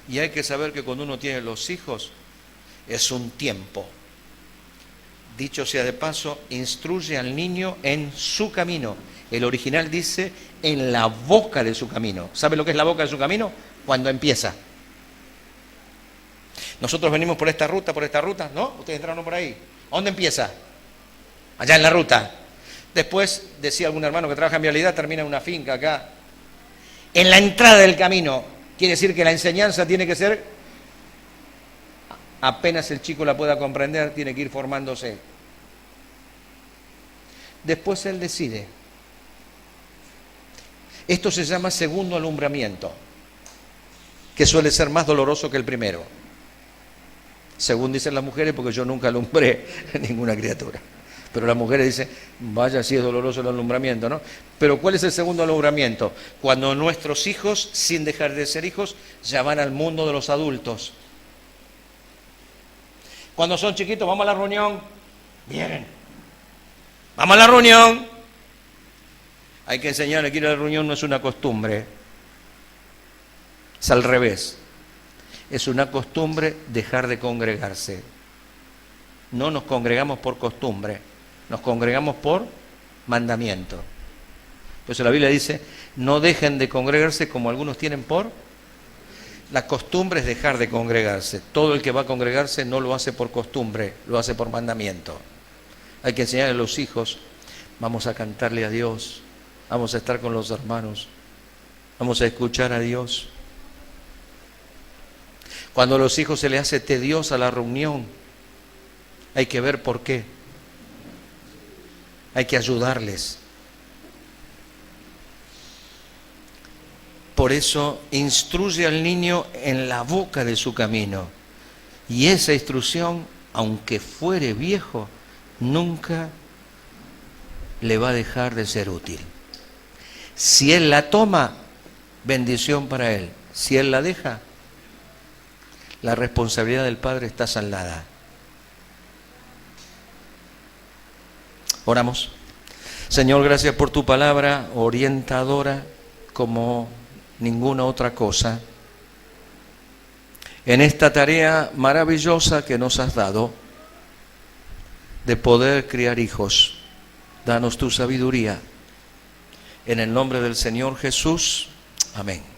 Y hay que saber que cuando uno tiene los hijos es un tiempo. Dicho sea de paso, instruye al niño en su camino. El original dice en la boca de su camino. ¿Sabe lo que es la boca de su camino? Cuando empieza. Nosotros venimos por esta ruta, ¿no? Ustedes entraron por ahí. ¿A dónde empieza? Allá en la ruta. Después, decía algún hermano que trabaja en vialidad, termina en una finca acá. En la entrada del camino. Quiere decir que la enseñanza tiene que ser, apenas el chico la pueda comprender, tiene que ir formándose. Después él decide. Esto se llama segundo alumbramiento, que suele ser más doloroso que el primero. Según dicen las mujeres, porque yo nunca alumbré ninguna criatura. Pero las mujeres dicen, vaya, si es doloroso el alumbramiento, ¿no? Pero ¿cuál es el segundo alumbramiento? Cuando nuestros hijos, sin dejar de ser hijos, ya van al mundo de los adultos. Cuando son chiquitos, vamos a la reunión. Vienen. Vamos a la reunión. Hay que enseñarle que ir a la reunión no es una costumbre. Es al revés. Es una costumbre dejar de congregarse. No nos congregamos por costumbre, nos congregamos por mandamiento. Por eso la Biblia dice, no dejen de congregarse como algunos tienen por... La costumbre es dejar de congregarse. Todo el que va a congregarse no lo hace por costumbre, lo hace por mandamiento. Hay que enseñarle a los hijos, vamos a cantarle a Dios, vamos a estar con los hermanos, vamos a escuchar a Dios. Cuando a los hijos se les hace tediosa la reunión, hay que ver por qué. Hay que ayudarles. Por eso instruye al niño en la boca de su camino. Y esa instrucción, aunque fuere viejo, nunca le va a dejar de ser útil. Si él la toma, bendición para él. Si él la deja, la responsabilidad del padre está saldada. Oramos. Señor, gracias por tu palabra orientadora como ninguna otra cosa. En esta tarea maravillosa que nos has dado de poder criar hijos, danos tu sabiduría. En el nombre del Señor Jesús. Amén.